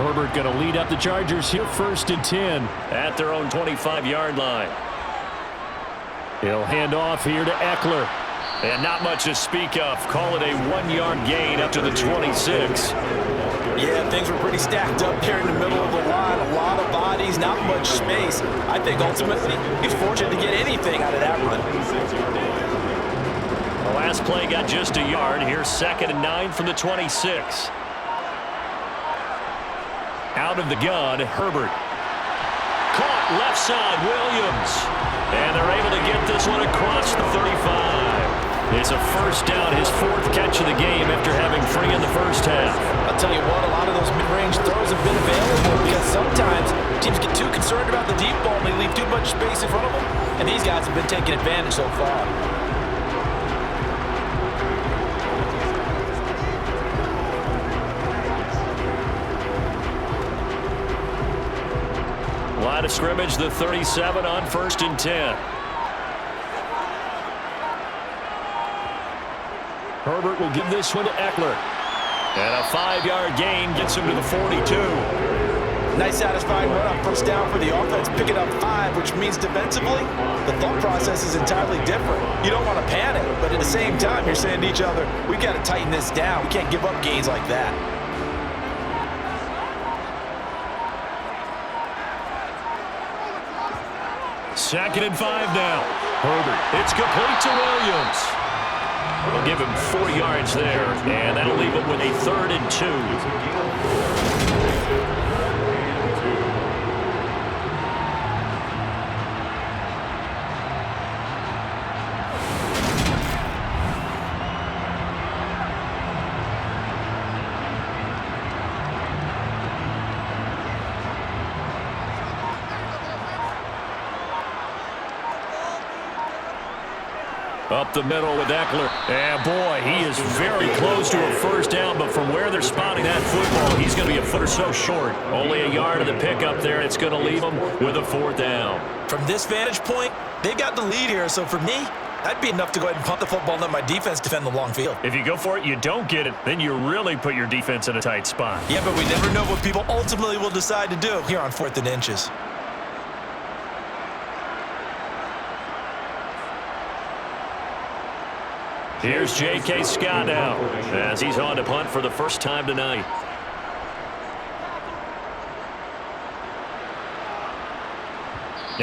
Herbert going to lead up the Chargers here, 1st and 10 at their own 25-yard line. He'll hand off here to Eckler. And not much to speak of. Call it a 1-yard gain up to the 26. Yeah, things were pretty stacked up there in the middle of the line. A lot of bodies, not much space. I think ultimately he's fortunate to get anything out of that run. The last play got just a yard. Here's 2nd and 9 from the 26. Out of the gun, Herbert. Caught left side, Williams. And they're able to get this one across the 35. It's a 1st down, his 4th catch of the game after having 3 in the first half. I'll tell you what, a lot of those mid-range throws have been available because sometimes teams get too concerned about the deep ball and they leave too much space in front of them. And these guys have been taking advantage so far. Line of scrimmage, the 37 on 1st and 10. Herbert will give this one to Eckler. And a 5-yard gain gets him to the 42. Nice satisfying run on 1st down for the offense, picking up 5, which means defensively, the thought process is entirely different. You don't want to panic, but at the same time, you're saying to each other, we got to tighten this down. We can't give up gains like that. Second and 5 now. Herbert, it's complete to Williams. We'll give him 4 yards there, and that'll leave him with a 3rd and 2. Up the middle with Eckler. And boy, he is very close to a 1st down, but from where they're spotting that football, he's going to be a foot or so short. Only a yard of the pickup there, and it's going to leave him with a 4th down. From this vantage point, they've got the lead here, so for me, that'd be enough to go ahead and punt the football and let my defense defend the long field. If you go for it, you don't get it, then you really put your defense in a tight spot. Yeah, but we never know what people ultimately will decide to do here on 4th and inches. Here's J.K. Scott now as he's on to punt for the first time tonight.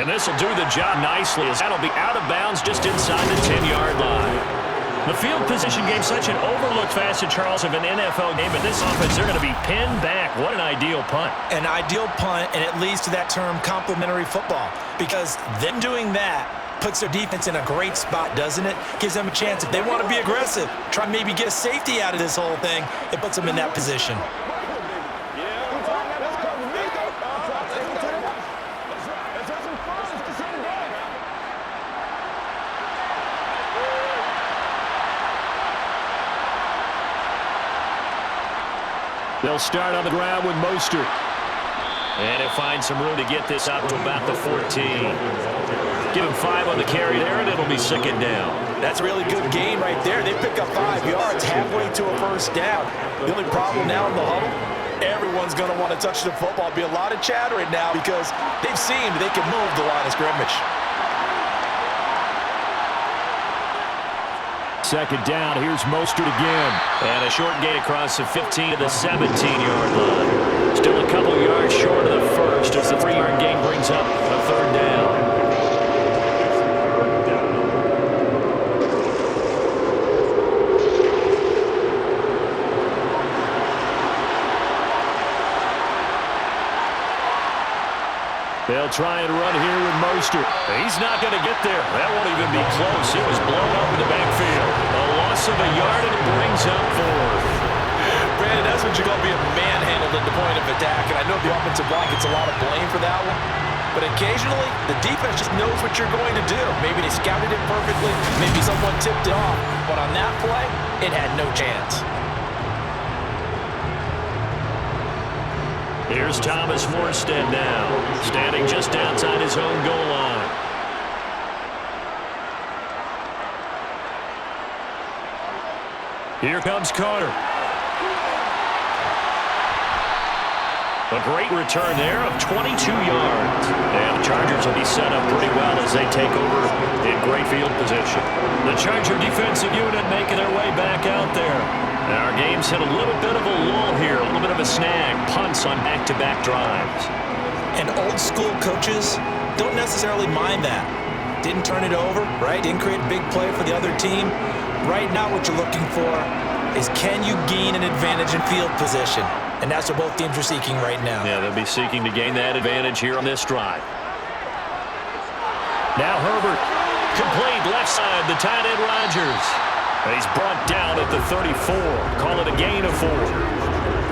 And this will do the job nicely as that'll be out of bounds just inside the 10-yard line. The field position gave such an overlooked facet, Charles, of an NFL game, but this offense, they're going to be pinned back. What an ideal punt. An ideal punt, and it leads to that term complementary football, because them doing that puts their defense in a great spot, doesn't it? Gives them a chance. If they want to be aggressive, try and maybe get a safety out of this whole thing, it puts them in that position. They'll start on the ground with Mostert. And he'll find some room to get this out to about the 14. Give him 5 on the carry there, and it'll be 2nd down. That's a really good gain right there. They pick up 5 yards halfway to a 1st down. The only problem now in the huddle, everyone's going to want to touch the football. Be a lot of chattering now because they've seen they can move the line of scrimmage. 2nd down, here's Mostert again. And a short gain across the 15 to the 17-yard line. Still a couple yards short of the 1st as the 3-yard gain brings up a 3rd down. They'll try and run here with Mostert. He's not going to get there. That won't even be close. It was blown up in the backfield. A loss of a yard, and it brings up 4th. Brandon, that's what you're going to be manhandled at the point of attack. And I know the offensive line gets a lot of blame for that one. But occasionally, the defense just knows what you're going to do. Maybe they scouted it perfectly. Maybe someone tipped it off. But on that play, it had no chance. Here's Thomas Morstead now, standing just outside his own goal line. Here comes Carter. A great return there of 22 yards. And the Chargers will be set up pretty well as they take over in great field position. The Charger defensive unit making their way back out there. And our game's hit a little bit of a lull here, a little bit of a snag. Punts on back-to-back drives. And old school coaches don't necessarily mind that. Didn't turn it over, right? Didn't create a big play for the other team. Right now what you're looking for is can you gain an advantage in field position? And that's what both teams are seeking right now. Yeah, they'll be seeking to gain that advantage here on this drive. Now Herbert, complete left side, the tight end Rodgers. He's brought down at the 34. Call it a gain of 4.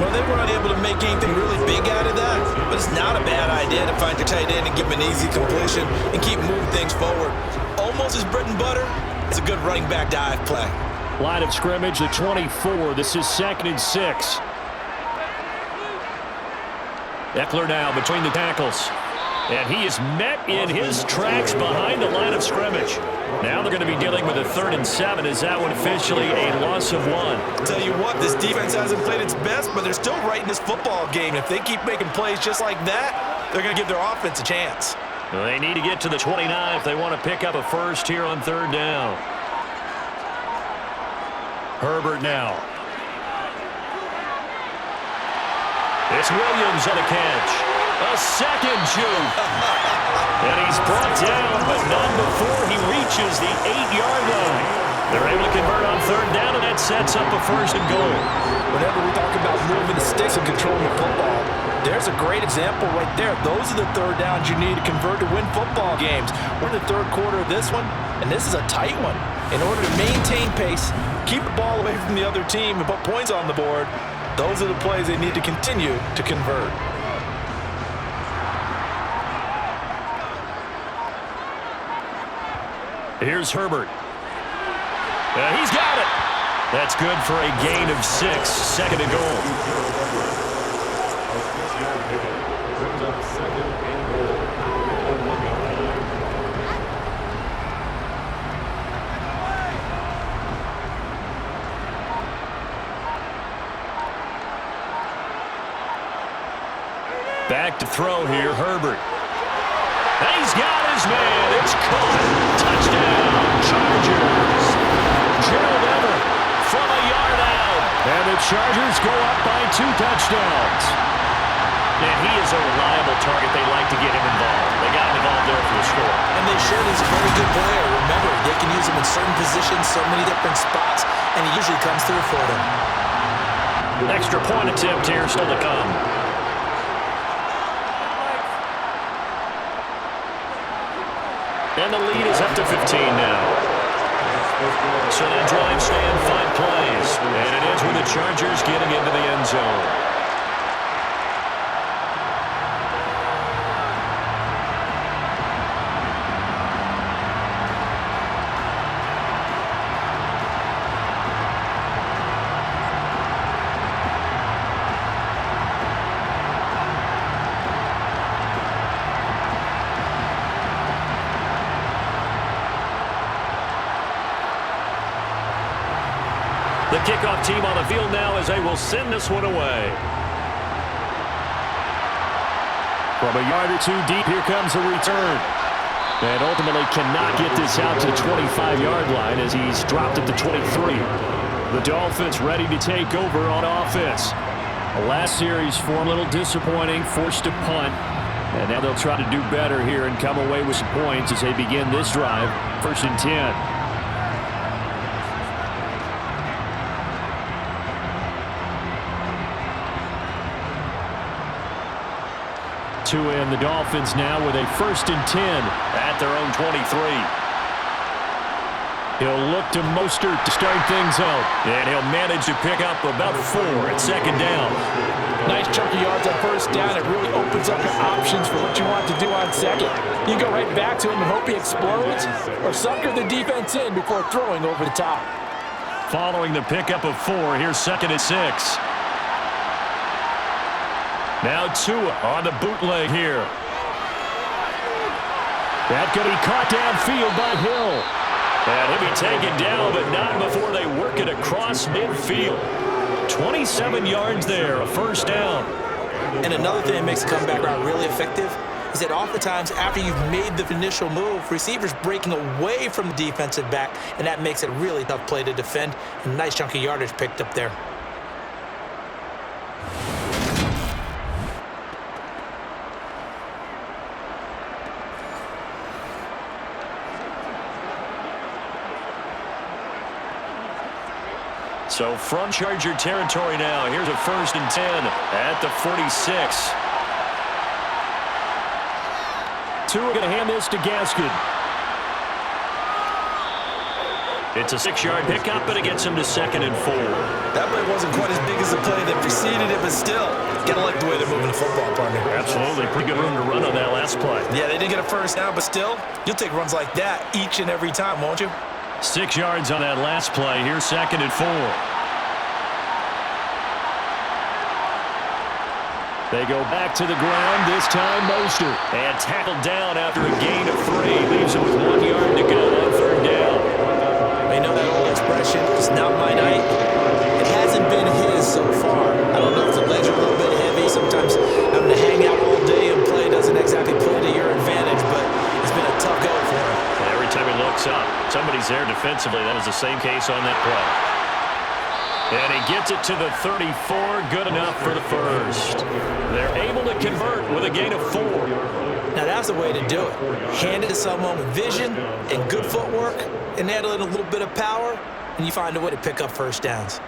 Well, they were unable to make anything really big out of that, but it's not a bad idea to find your tight end and give him an easy completion and keep moving things forward. Almost as bread and butter, it's a good running back dive play. Line of scrimmage at 24. This is 2nd and 6. Eckler now between the tackles. And he is met in his tracks behind the line of scrimmage. Now they're going to be dealing with a 3rd and 7. Is that one officially a loss of 1? I'll tell you what, this defense hasn't played its best, but they're still right in this football game. If they keep making plays just like that, they're going to give their offense a chance. Well, they need to get to the 29 if they want to pick up a first here on 3rd down. Herbert now. It's Williams on the catch. A second juke. And he's brought down, but not before he reaches the 8-yard line. They're able to convert on 3rd down, and that sets up a 1st and goal. Whenever we talk about moving the sticks and controlling the football, there's a great example right there. Those are the 3rd downs you need to convert to win football games. We're in the 3rd quarter of this one, and this is a tight one. In order to maintain pace, keep the ball away from the other team, and put points on the board, those are the plays they need to continue to convert. Here's Herbert. He's got it. That's good for a gain of 6. 2nd and goal. Back to throw here, Herbert. He's got his man. It's caught. Touchdown, Chargers. Gerald Everett from a yard out. And the Chargers go up by 2 touchdowns. And he is a reliable target. They like to get him involved. They got him involved there for the score. And they should. He's a very good player. Remember, they can use him in certain positions, so many different spots, and he usually comes through for them. Extra point attempt here still to come. And the lead is up to 15 now. So that drive stand 5 plays. And it ends with the Chargers getting into the end zone. The kickoff team on the field now as they will send this one away. From a yard or 2 deep, here comes a return. And ultimately cannot get this out to the 25-yard line as he's dropped at the 23. The Dolphins ready to take over on offense. The last series for a little disappointing, forced to punt. And now they'll try to do better here and come away with some points as they begin this drive. 1st and 10. And the Dolphins now with a 1st and 10 at their own 23. He'll look to Mostert to start things out, and he'll manage to pick up about 4 at 2nd down. Nice chunky yards on 1st down. It really opens up your options for what you want to do on 2nd. You go right back to him and hope he explodes, or sucker the defense in before throwing over the top. Following the pickup of 4, here's 2nd and 6. Now Tua on the bootleg here. That could be caught downfield by Hill. And he'll be taken down, but not before they work it across midfield. 27 yards there, a 1st down. And another thing that makes a comeback route really effective is that oftentimes after you've made the initial move, receivers breaking away from the defensive back, and that makes it a really tough play to defend. A nice chunk of yardage picked up there. So from Charger territory now, here's a 1st and 10 at the 46. Two are going to hand this to Gaskin. It's a 6-yard pickup, but it gets him to 2nd and 4. That play wasn't quite as big as the play that preceded it, but still, gotta like the way they're moving the football, partner. Absolutely. Pretty good room to run on that last play. Yeah, they didn't get a first down, but still, you'll take runs like that each and every time, won't you? 6 yards on that last play. Here's 2nd and 4. They go back to the ground, this time Mostert. And tackled down after a gain of 3. Leaves him with 1 yard to go on 3rd down. You know that old expression, it's not my night. It hasn't been his so far. I don't know if the legs are a little bit heavy. Sometimes having to hang out all day and play doesn't exactly play to your advantage, but it's been a tough go for him. Every time he looks up, somebody's there defensively. That was the same case on that play. And he gets it to the 34, good enough for the first. They're able to convert with a gain of 4. Now that's the way to do it. Hand it to someone with vision and good footwork and add in a little bit of power, and you find a way to pick up first downs.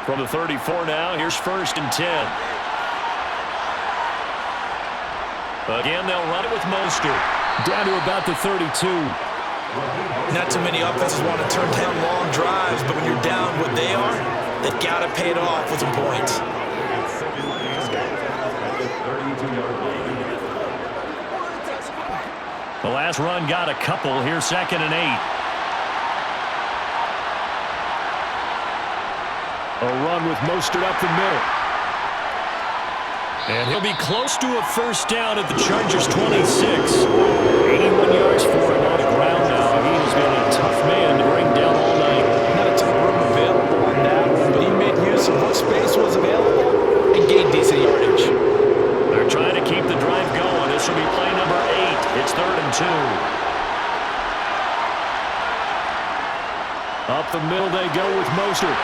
From the 34 now, here's 1st and 10. Again, they'll run it with Mostert. Down to about the 32. Not too many offenses want to turn down long drives, but when you're down what they are, they've got to pay it off with some points. The last run got a couple. Here's 2nd and 8. A run with Mostert up the middle. And he'll be close to a first down at the Chargers' 26. 81 yards for him on the ground now. He has been a tough man to bring down all night. Not a ton of room available on that, but he made use of what space was available and gained decent yardage. They're trying to keep the drive going. This will be play number 8. It's 3rd and 2. Up the middle they go with Mostert.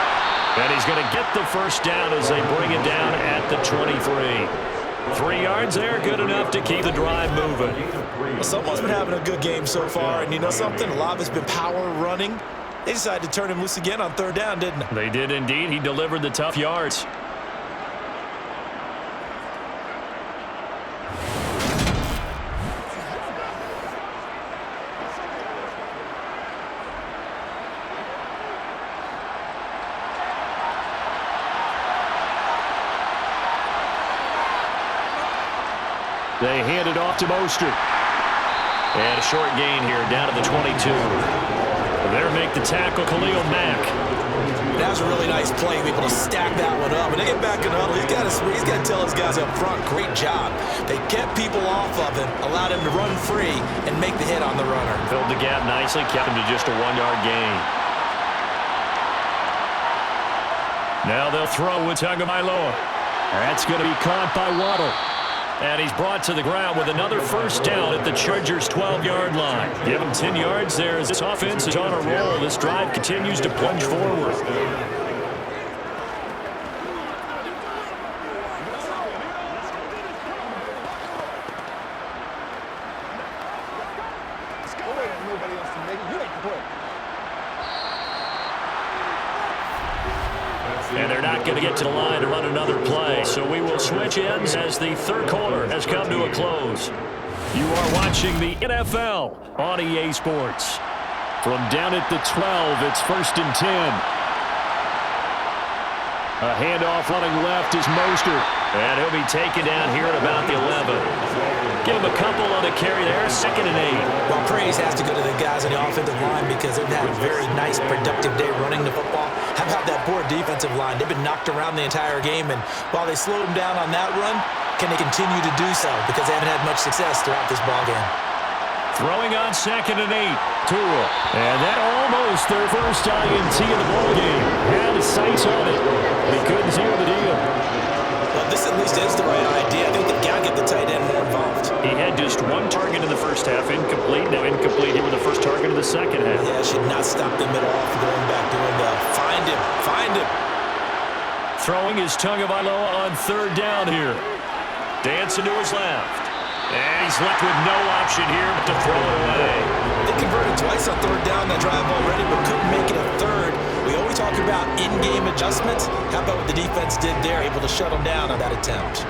And he's going to get the first down as they bring it down at the 23. 3 yards there, good enough to keep the drive moving. Well, someone's been having a good game so far, and you know something? A lot of it's been power running. They decided to turn him loose again on 3rd down, didn't they? They did indeed. He delivered the tough yards. They hand it off to Mostert. And a short gain here down to the 22. There make the tackle, Khalil Mack. That was a really nice play, able to stack that one up. And they get back in the huddle. He's got to tell his guys up front, great job. They kept people off of him, allowed him to run free, and make the hit on the runner. Filled the gap nicely, kept him to just a 1-yard gain. Now they'll throw with Tagovailoa. That's going to be caught by Waddle. And he's brought to the ground with another first down at the Chargers' 12-yard line. Give him 10 yards there as this offense is on a roll. This drive continues to plunge forward. And they're not going to get to the line to run another play. So we will switch ends as the 3rd quarter has come to a close. You are watching the NFL on EA Sports. From down at the 12, it's 1st and 10. A handoff running left is Mostert. And he'll be taken down here at about the 11. Give him him a couple on the carry there. 2nd and 8. Well, praise has to go to the guys on the offensive line because they've had a very nice, productive day running the football. How about that poor defensive line? They've been knocked around the entire game, and while they slowed them down on that run, can they continue to do so? Because they haven't had much success throughout this ballgame. Throwing on 2nd and 8. Tua. And that almost their first INT in the ballgame. Had his sights on it, but he couldn't seal the deal. Well, this at least is the right idea. I think they've got to get the tight end more involved. He had just one target in the first half, incomplete. Now incomplete here with the first target in the second half. Yeah, should not stop them at all from going back doing the find him. Throwing his Tagovailoa on 3rd down here. Dancing to his left. And he's left with no option here but to throw it away. They converted twice on 3rd down that drive already, but couldn't make it a 3rd. We always talk about in-game adjustments. How about what the defense did there, able to shut them down on that attempt?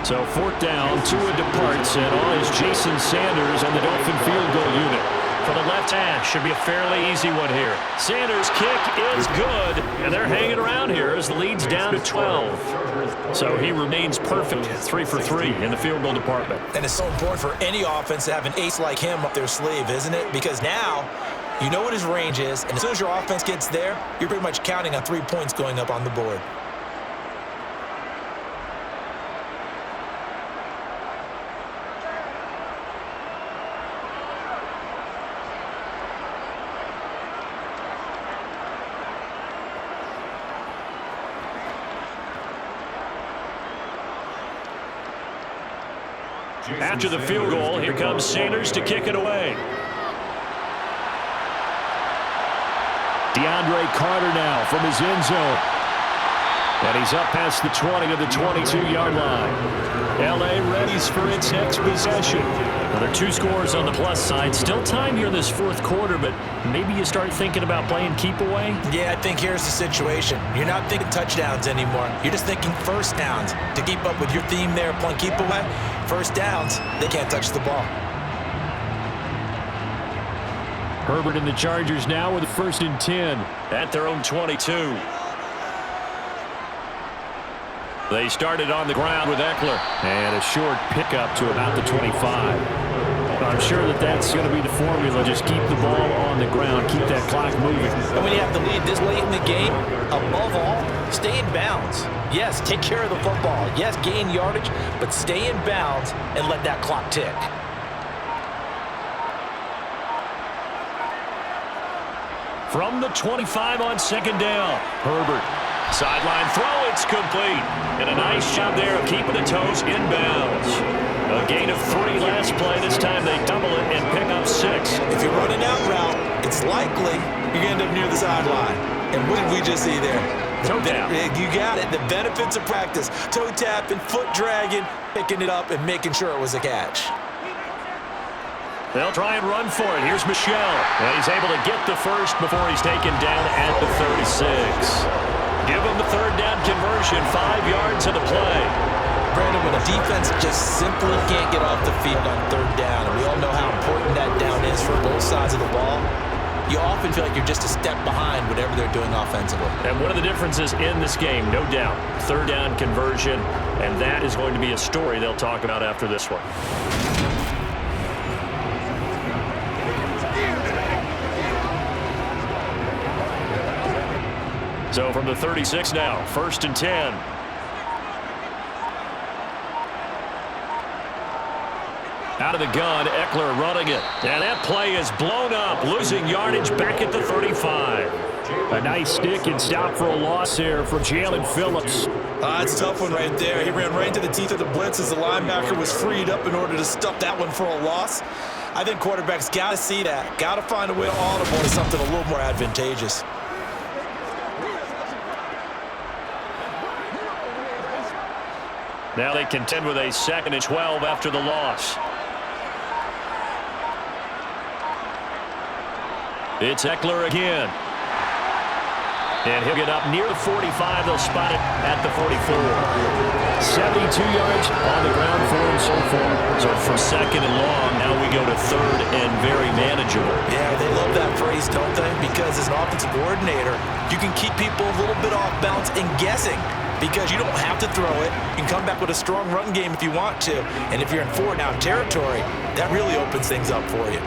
So 4th down, Tua departs, and on is Jason Sanders on the Dolphin field goal unit. For the left hash, should be a fairly easy one here. Sanders' kick is good, and they're hanging around here as the lead's down to 12. So he remains perfect, 3 for 3 in the field goal department. And it's so important for any offense to have an ace like him up their sleeve, isn't it? Because now you know what his range is, and as soon as your offense gets there, you're pretty much counting on 3 points going up on the board. After the field goal, here comes Sanders to kick it away. DeAndre Carter now from his end zone. And he's up past the 20 of the 22-yard line. L.A. readies for its next possession. Another 2 scores on the plus side. Still time here in this 4th quarter, but maybe you start thinking about playing keep away? Yeah, I think here's the situation. You're not thinking touchdowns anymore. You're just thinking first downs. To keep up with your theme there, playing keep away, first downs, they can't touch the ball. Herbert and the Chargers now with a 1st and 10 at their own 22. They started on the ground with Eckler. And a short pickup to about the 25. I'm sure that's going to be the formula. Just keep the ball on the ground. Keep that clock moving. And when you have the lead this late in the game, above all, stay in bounds. Yes, take care of the football. Yes, gain yardage, but stay in bounds and let that clock tick. From the 25 on 2nd down, Herbert. Sideline throw, it's complete. And a nice job there of keeping the toes in bounds. A gain of 3 last play. This time they double it and pick up 6. If you're running out route, it's likely you're going to end up near the sideline. And what did we just see there? Toe tap. You got it. The benefits of practice. Toe tapping, foot dragging, picking it up, and making sure it was a catch. They'll try and run for it. Here's Michel. And he's able to get the first before he's taken down at the 36. Give him the 3rd down conversion, 5 yards of the play. Brandon, when a defense just simply can't get off the field on 3rd down, and we all know how important that down is for both sides of the ball, you often feel like you're just a step behind whatever they're doing offensively. And one of the differences in this game, no doubt, 3rd down conversion, and that is going to be a story they'll talk about after this one. So from the 36 now, 1st and 10. Out of the gun, Eckler running it. And that play is blown up, losing yardage back at the 35. A nice stick and stop for a loss here from Jalen Phillips. It's a tough one right there. He ran right into the teeth of the blitz as the linebacker was freed up in order to stuff that one for a loss. I think quarterbacks got to see that. Got to find a way to audible to something a little more advantageous. Now they contend with a 2nd and 12 after the loss. It's Eckler again. And he'll get up near the 45. They'll spot it at the 44. 72 yards on the ground for him so far. So from 2nd and long, now we go to 3rd and very manageable. Yeah, they love that phrase, don't they? Because as an offensive coordinator, you can keep people a little bit off balance and guessing. because you don't have to throw it. You can come back with a strong run game if you want to. And if you're in 4-down territory, that really opens things up for you.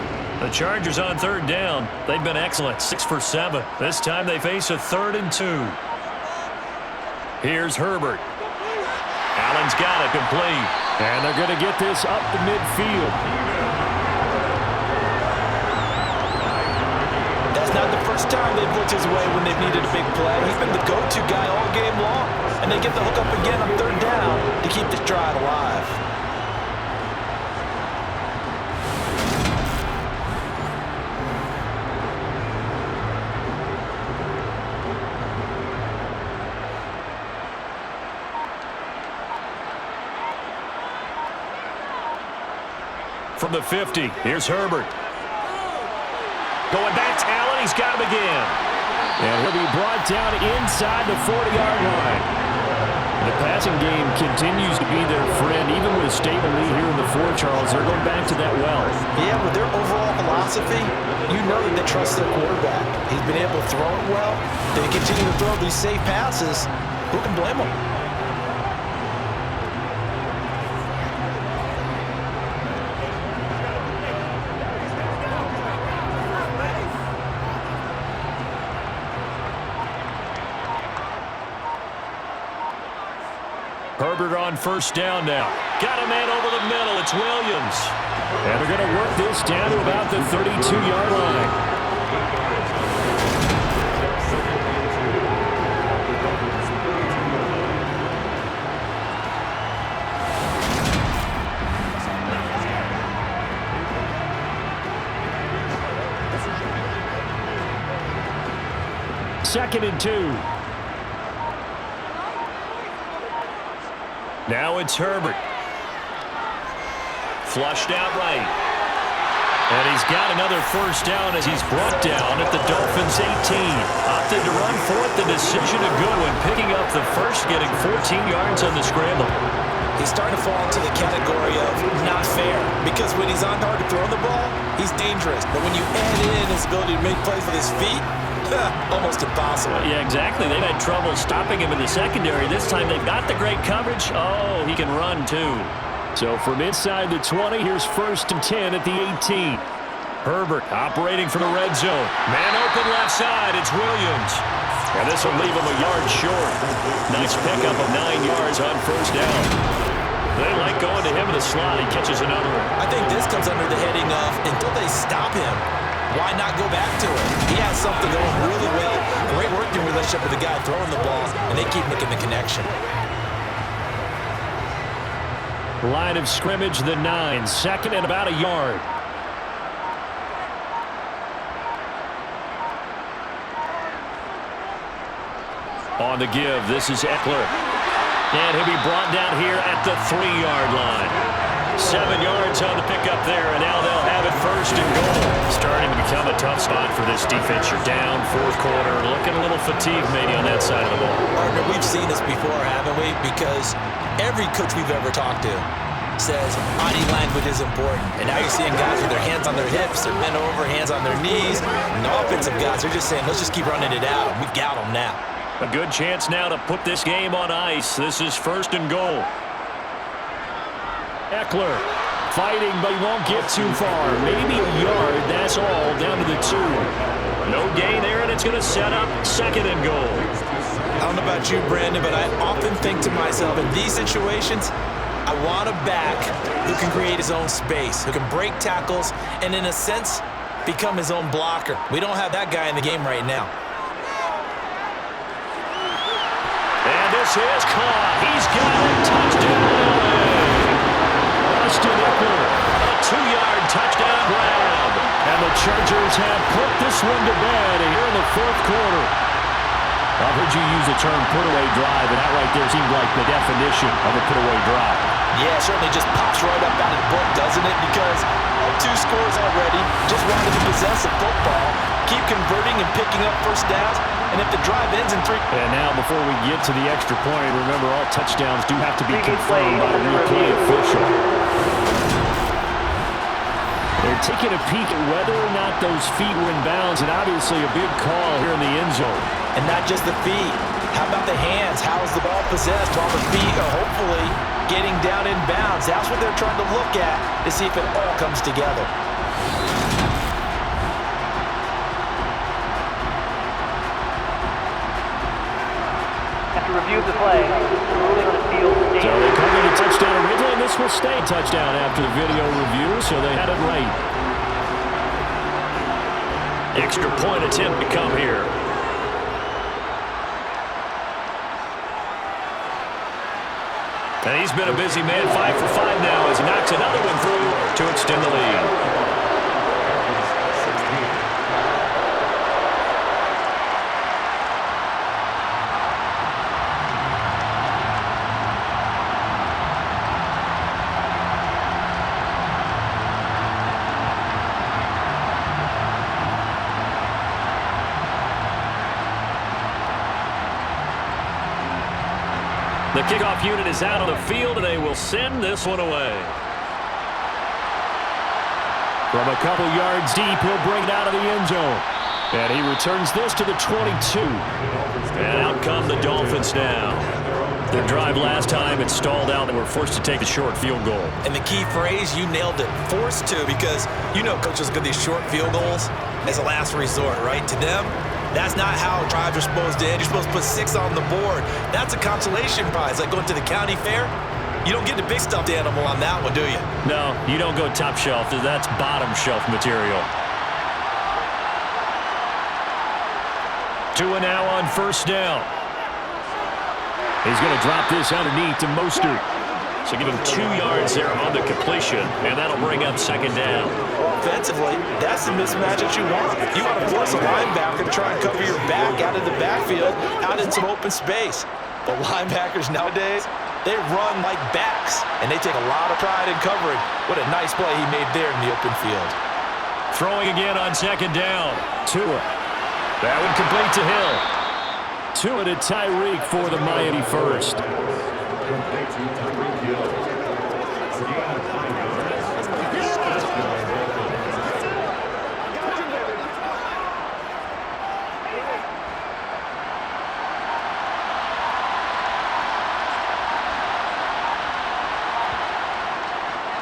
The Chargers on third down. They've been excellent, 6 for 7. This time they face a 3rd and 2. Here's Herbert. Allen's got it complete. And they're going to get this up the midfield. That's not the first time they've looked his way when they've needed a big play. He's been the go-to guy all game long. And they get the hook up again on 3rd down to keep this drive alive. From the 50, here's Herbert. Going back to Allen, he's got him again. And he'll be brought down inside the 40-yard line. The passing game continues to be their friend, even with a stable lead here in the 4, Charles. They're going back to that well. Yeah, with their overall philosophy, you know that they trust their quarterback. He's been able to throw it well. They continue to throw these safe passes. Who can blame them? Herbert on first down now. Got a man over the middle. It's Williams. And they're going to work this down to about the 32-yard line. Second and 2. Now it's Herbert. Flushed out right. And he's got another first down as he's brought down at the Dolphins' 18. Opted to run for it. The decision a good one. Picking up the first, getting 14 yards on the scramble. He's starting to fall into the category of not fair. Because when he's on target throwing the ball, he's dangerous. But when you add in his ability to make plays with his feet, almost impossible. Yeah, exactly. They've had trouble stopping him in the secondary. This time they've got the great coverage. Oh, he can run too. So from inside the 20, here's 1st and 10 at the 18. Herbert operating from the red zone. Man open left side. It's Williams. And this will leave him a yard short. Nice pickup of 9 yards on first down. They like going to him in the slot. He catches another one. I think this comes under the heading of until they stop him, why not go back to it? He has something going really well. Great working relationship with the guy throwing the ball, and they keep making the connection. Line of scrimmage, the 9. 2nd and about a yard. On the give, this is Eckler. And he'll be brought down here at the 3-yard line. 7 yards on the pickup there, and now they'll have it 1st and goal. Starting to become a tough spot for this defense. You're down 4th quarter, looking a little fatigued maybe on that side of the ball. Partner, we've seen this before, haven't we? Because every coach we've ever talked to says body language is important. And now you're seeing guys with their hands on their hips, they're bent over, hands on their knees. And the offensive guys are just saying, let's just keep running it out. We've got them now. A good chance now to put this game on ice. This is 1st and goal. Eckler fighting, but he won't get too far. Maybe a yard, that's all, down to the 2. No gain there, and it's going to set up 2nd and goal. I don't know about you, Brandon, but I often think to myself, in these situations, I want a back who can create his own space, who can break tackles, and in a sense, become his own blocker. We don't have that guy in the game right now. And this is caught. He's got a touchdown. Austin Eckler, a 2-yard touchdown grab. And the Chargers have put this one to bed here in the 4th quarter. I've heard you use the term put-away drive, and that right there seemed like the definition of a put-away drive. Yeah, it certainly just pops right up out of the book, doesn't it? Because 2 scores already, just wanted to possess the football, keep converting and picking up first downs, and if the drive ends in 3... And now, before we get to the extra point, remember all touchdowns do have to be confirmed by the replay official. They're taking a peek at whether or not those feet were in bounds, and obviously a big call here in the end zone. And not just the feet. How about the hands? How is the ball possessed while the feet are hopefully getting down in bounds? That's what they're trying to look at to see if it all comes together. After review of the play, ruling on the field. So they called it a touchdown originally, and this will stay touchdown after the video review, so they had it right. Extra point attempt to come here. And he's been a busy man, 5 for 5 now, as he knocks another one through to extend the lead. The kickoff unit is out on the field, and they will send this one away. From a couple yards deep, he'll bring it out of the end zone. And he returns this to the 22. And out come the Dolphins now. Their drive last time, it stalled out, and were forced to take a short field goal. And the key phrase, you nailed it, forced to, because you know coaches look at these short field goals as a last resort, right? To them, that's not how drives are supposed to end. You're supposed to put 6 on the board. That's a consolation prize, like going to the county fair. You don't get the big stuffed animal on that one, do you? No, you don't go top shelf. That's bottom shelf material. Tua now on first down. He's going to drop this underneath to Mostert. So give him 2 yards there on the completion, and that'll bring up second down. Offensively, that's the mismatch that you want. You want to force a linebacker to try and cover your back out of the backfield, out in some open space. But linebackers nowadays, they run like backs, and they take a lot of pride in covering. What a nice play he made there in the open field. Throwing again on second down. Tua. That one complete to Hill. Tua to Tyreek for the Miami first.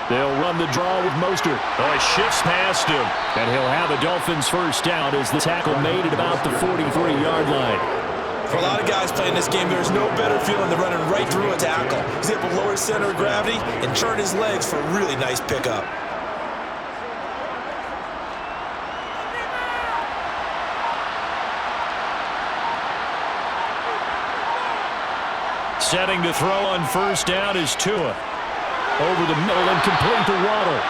They'll run the draw with Mostert. Oh, he shifts past him. And he'll have a Dolphins first down as the tackle made at about the 43-yard line. For a lot of guys playing this game, there's no better feeling than running right through a tackle. He's able to lower his center of gravity and turn his legs for a really nice pickup. Setting to throw on first down is Tua. Over the middle and complete to Waddle.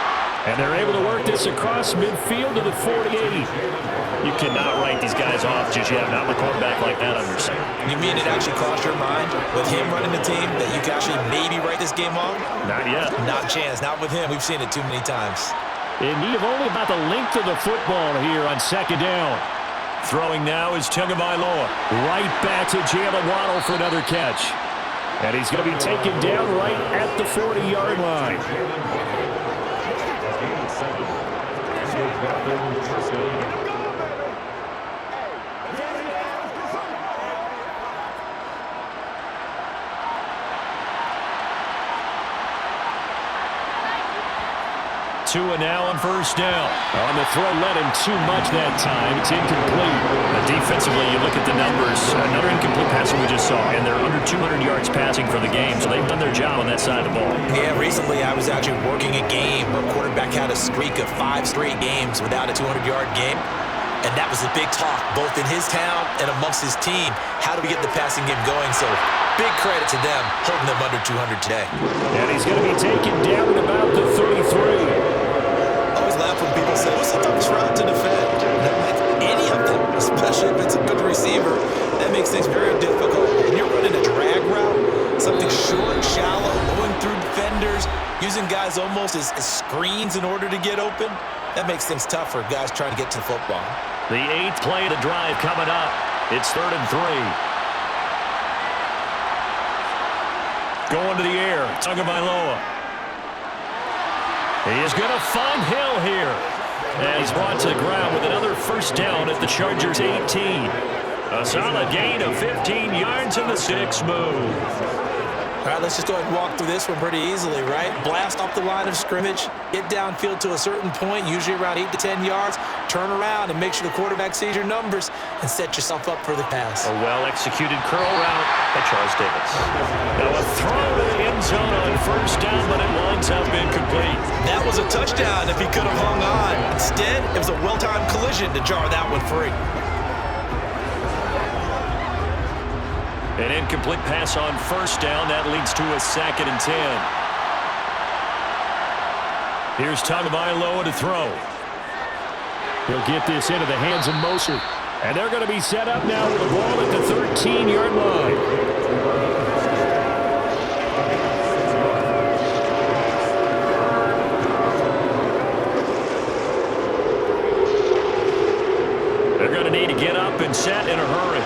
And they're able to work this across midfield to the 48. You cannot write these guys off just yet. Not with a quarterback like that under center. You mean it actually crossed your mind with him running the team that you can actually maybe write this game off? Not yet. Not a chance. Not with him. We've seen it too many times. In need of only about the length of the football here on second down. Throwing now is Tagovailoa. Right back to Jalen Waddle for another catch. And he's going to be taken down right at the 40-yard line. Tua now on first down. On the throw, led him too much that time. It's incomplete. Defensively, you look at the numbers. Another incomplete passer we just saw, and they're under 200 yards passing for the game, so they've done their job on that side of the ball. Yeah, recently I was actually working a game where a quarterback had a streak of 5 straight games without a 200-yard game. And that was the big talk, both in his town and amongst his team. How do we get the passing game going? So big credit to them, holding them under 200 today. And he's going to be taken down at about the 33. I always laugh when people say, what's the toughest route to defend? Not like any of them, especially if it's a good receiver. That makes things very difficult. When you're running a drag route, something short, shallow, going through defenders, using guys almost as screens in order to get open, that makes things tough for guys trying to get to the football. The 8th play of the drive coming up. It's 3rd and 3. Going to the air, Tagovailoa. He is going to find Hill here. And he's brought to the ground with another first down at the Chargers' 18. A solid gain of 15 yards in the 6 move. All right, let's just go ahead and walk through this one pretty easily, right? Blast off the line of scrimmage, get downfield to a certain point, usually around 8 to 10 yards, turn around and make sure the quarterback sees your numbers and set yourself up for the pass. A well-executed curl route by Charles Davis. Now a throw to the end zone on first down, but it winds up incomplete. That was a touchdown if he could have hung on. Instead, it was a well-timed collision to jar that one free. An incomplete pass on first down. That leads to a 2nd and 10. Here's Tagovailoa to throw. He'll get this into the hands of Moser. And they're going to be set up now with the ball at the 13-yard line. They're going to need to get up and set in a hurry.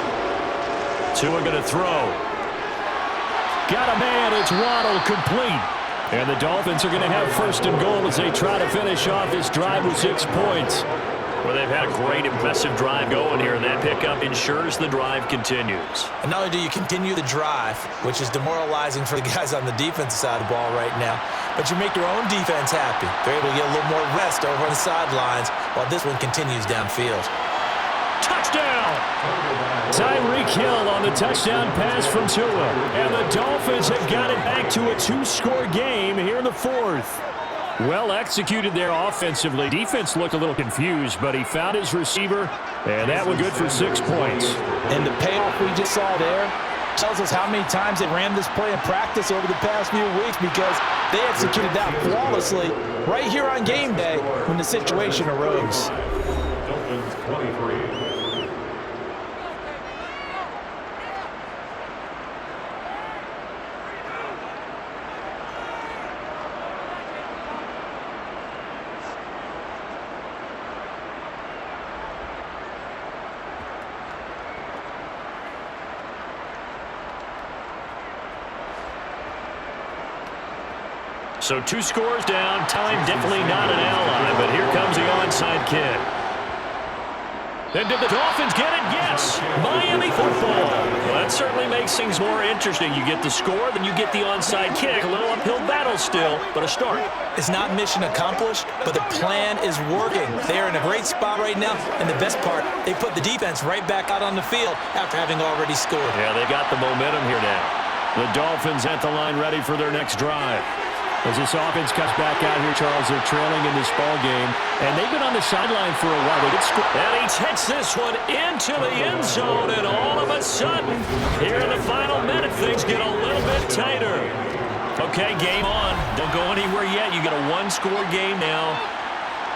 Tua going to throw. Got a man. It's Waddle, complete. And the Dolphins are going to have 1st and goal as they try to finish off this drive with 6 points. Well, they've had a great, impressive drive going here, and that pickup ensures the drive continues. And not only do you continue the drive, which is demoralizing for the guys on the defensive side of the ball right now, but you make your own defense happy. They're able to get a little more rest over on the sidelines while this one continues downfield. Touchdown! Tyreek Hill on the touchdown pass from Tua. And the Dolphins have got it back to a 2-score game here in the 4th. Well executed there offensively. Defense looked a little confused, but he found his receiver, and that one good for 6 points. And the payoff we just saw there tells us how many times they ran this play in practice over the past few weeks, because they executed that flawlessly right here on game day when the situation arose. Dolphins 23. So 2 scores down. Time definitely not an ally, but here comes the onside kick. And did the Dolphins get it? Yes. Miami football. Well, that certainly makes things more interesting. You get the score, then you get the onside kick. A little uphill battle still, but a start. It's not mission accomplished, but the plan is working. They're in a great spot right now, and the best part, they put the defense right back out on the field after having already scored. Yeah, they got the momentum here now. The Dolphins at the line ready for their next drive. As this offense comes back out here, Charles, they're trailing in this ball game, and they've been on the sideline for a while. They did score. And he hits this one into the end zone, and all of a sudden, here in the final minute, things get a little bit tighter. Okay, game on. Don't go anywhere yet. You get a 1-score game now.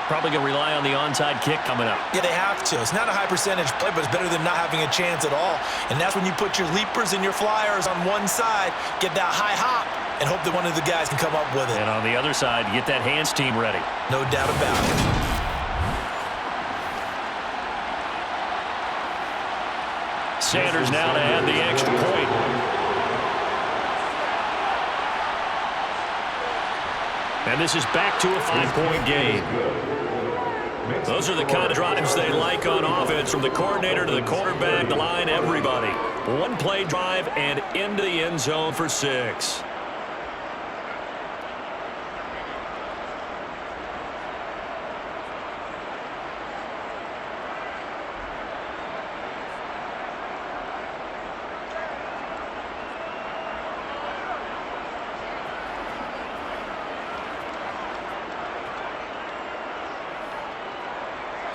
Probably going to rely on the onside kick coming up. Yeah, they have to. It's not a high percentage play, but it's better than not having a chance at all. And that's when you put your leapers and your flyers on one side, get that high hop, and hope that one of the guys can come up with it. And on the other side, get that hands team ready. No doubt about it. Sanders now to add the extra point. And this is back to a 5-point game. Those are the kind of drives they like on offense, from the coordinator to the quarterback, the line, everybody. 1-play drive and into the end zone for 6.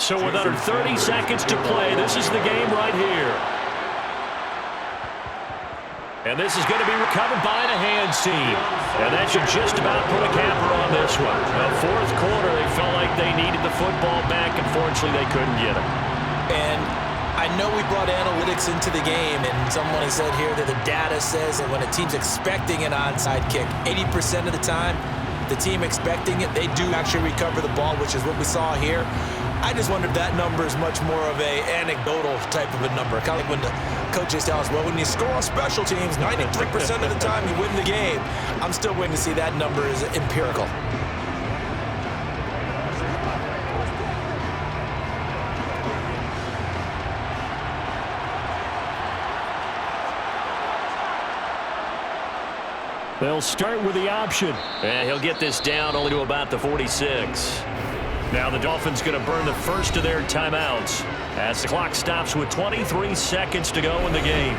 So with under 30 seconds to play, this is the game right here. And this is going to be recovered by the hands team. And that should just about put a capper on this one. Now, 4th quarter, they felt like they needed the football back. Unfortunately, they couldn't get it. And I know we brought analytics into the game, and someone has said here that the data says that when a team's expecting an onside kick, 80% of the time, the team expecting it, they do actually recover the ball, which is what we saw here. I just wonder if that number is much more of a anecdotal type of a number. Kind of like when the coaches tell us, well, when you score on special teams, 93% of the time you win the game. I'm still waiting to see that number is empirical. They'll start with the option. And he'll get this down only to about the 46. Now the Dolphins going to burn the first of their timeouts as the clock stops with 23 seconds to go in the game.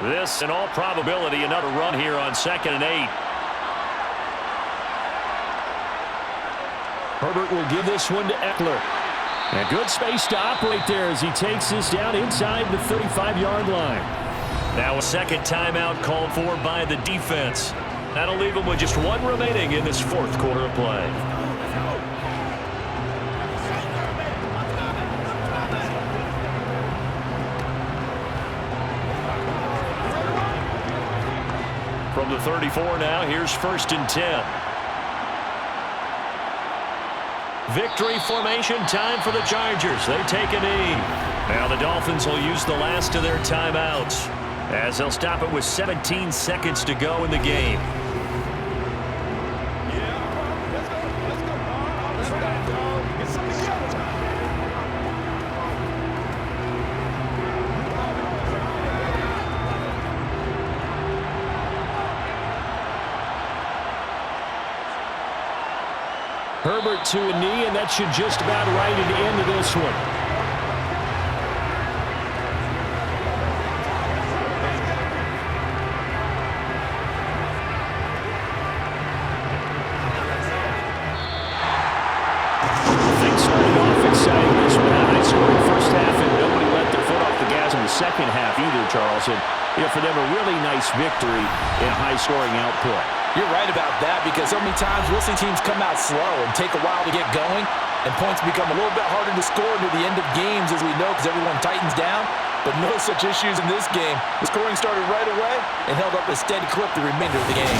This, in all probability, another run here on 2nd and 8. Herbert will give this one to Eckler. And good space to operate there as he takes this down inside the 35-yard line. Now a second timeout called for by the defense. That'll leave them with just one remaining in this fourth quarter of play. From the 34 now, here's 1st and 10. Victory formation time for the Chargers. They take a knee. Now the Dolphins will use the last of their timeouts as they'll stop it with 17 seconds to go in the game. Herbert to a knee, and that should just about right at the end of this one. Things started off exciting this one. High scoring first half, and nobody let their foot off the gas in the second half either, Charles. And for them, a really nice victory in a high-scoring output. You're right about that because so many times we'll see teams come out slow and take a while to get going, and points become a little bit harder to score near the end of games, as we know, because everyone tightens down. But no such issues in this game. The scoring started right away and held up a steady clip the remainder of the game.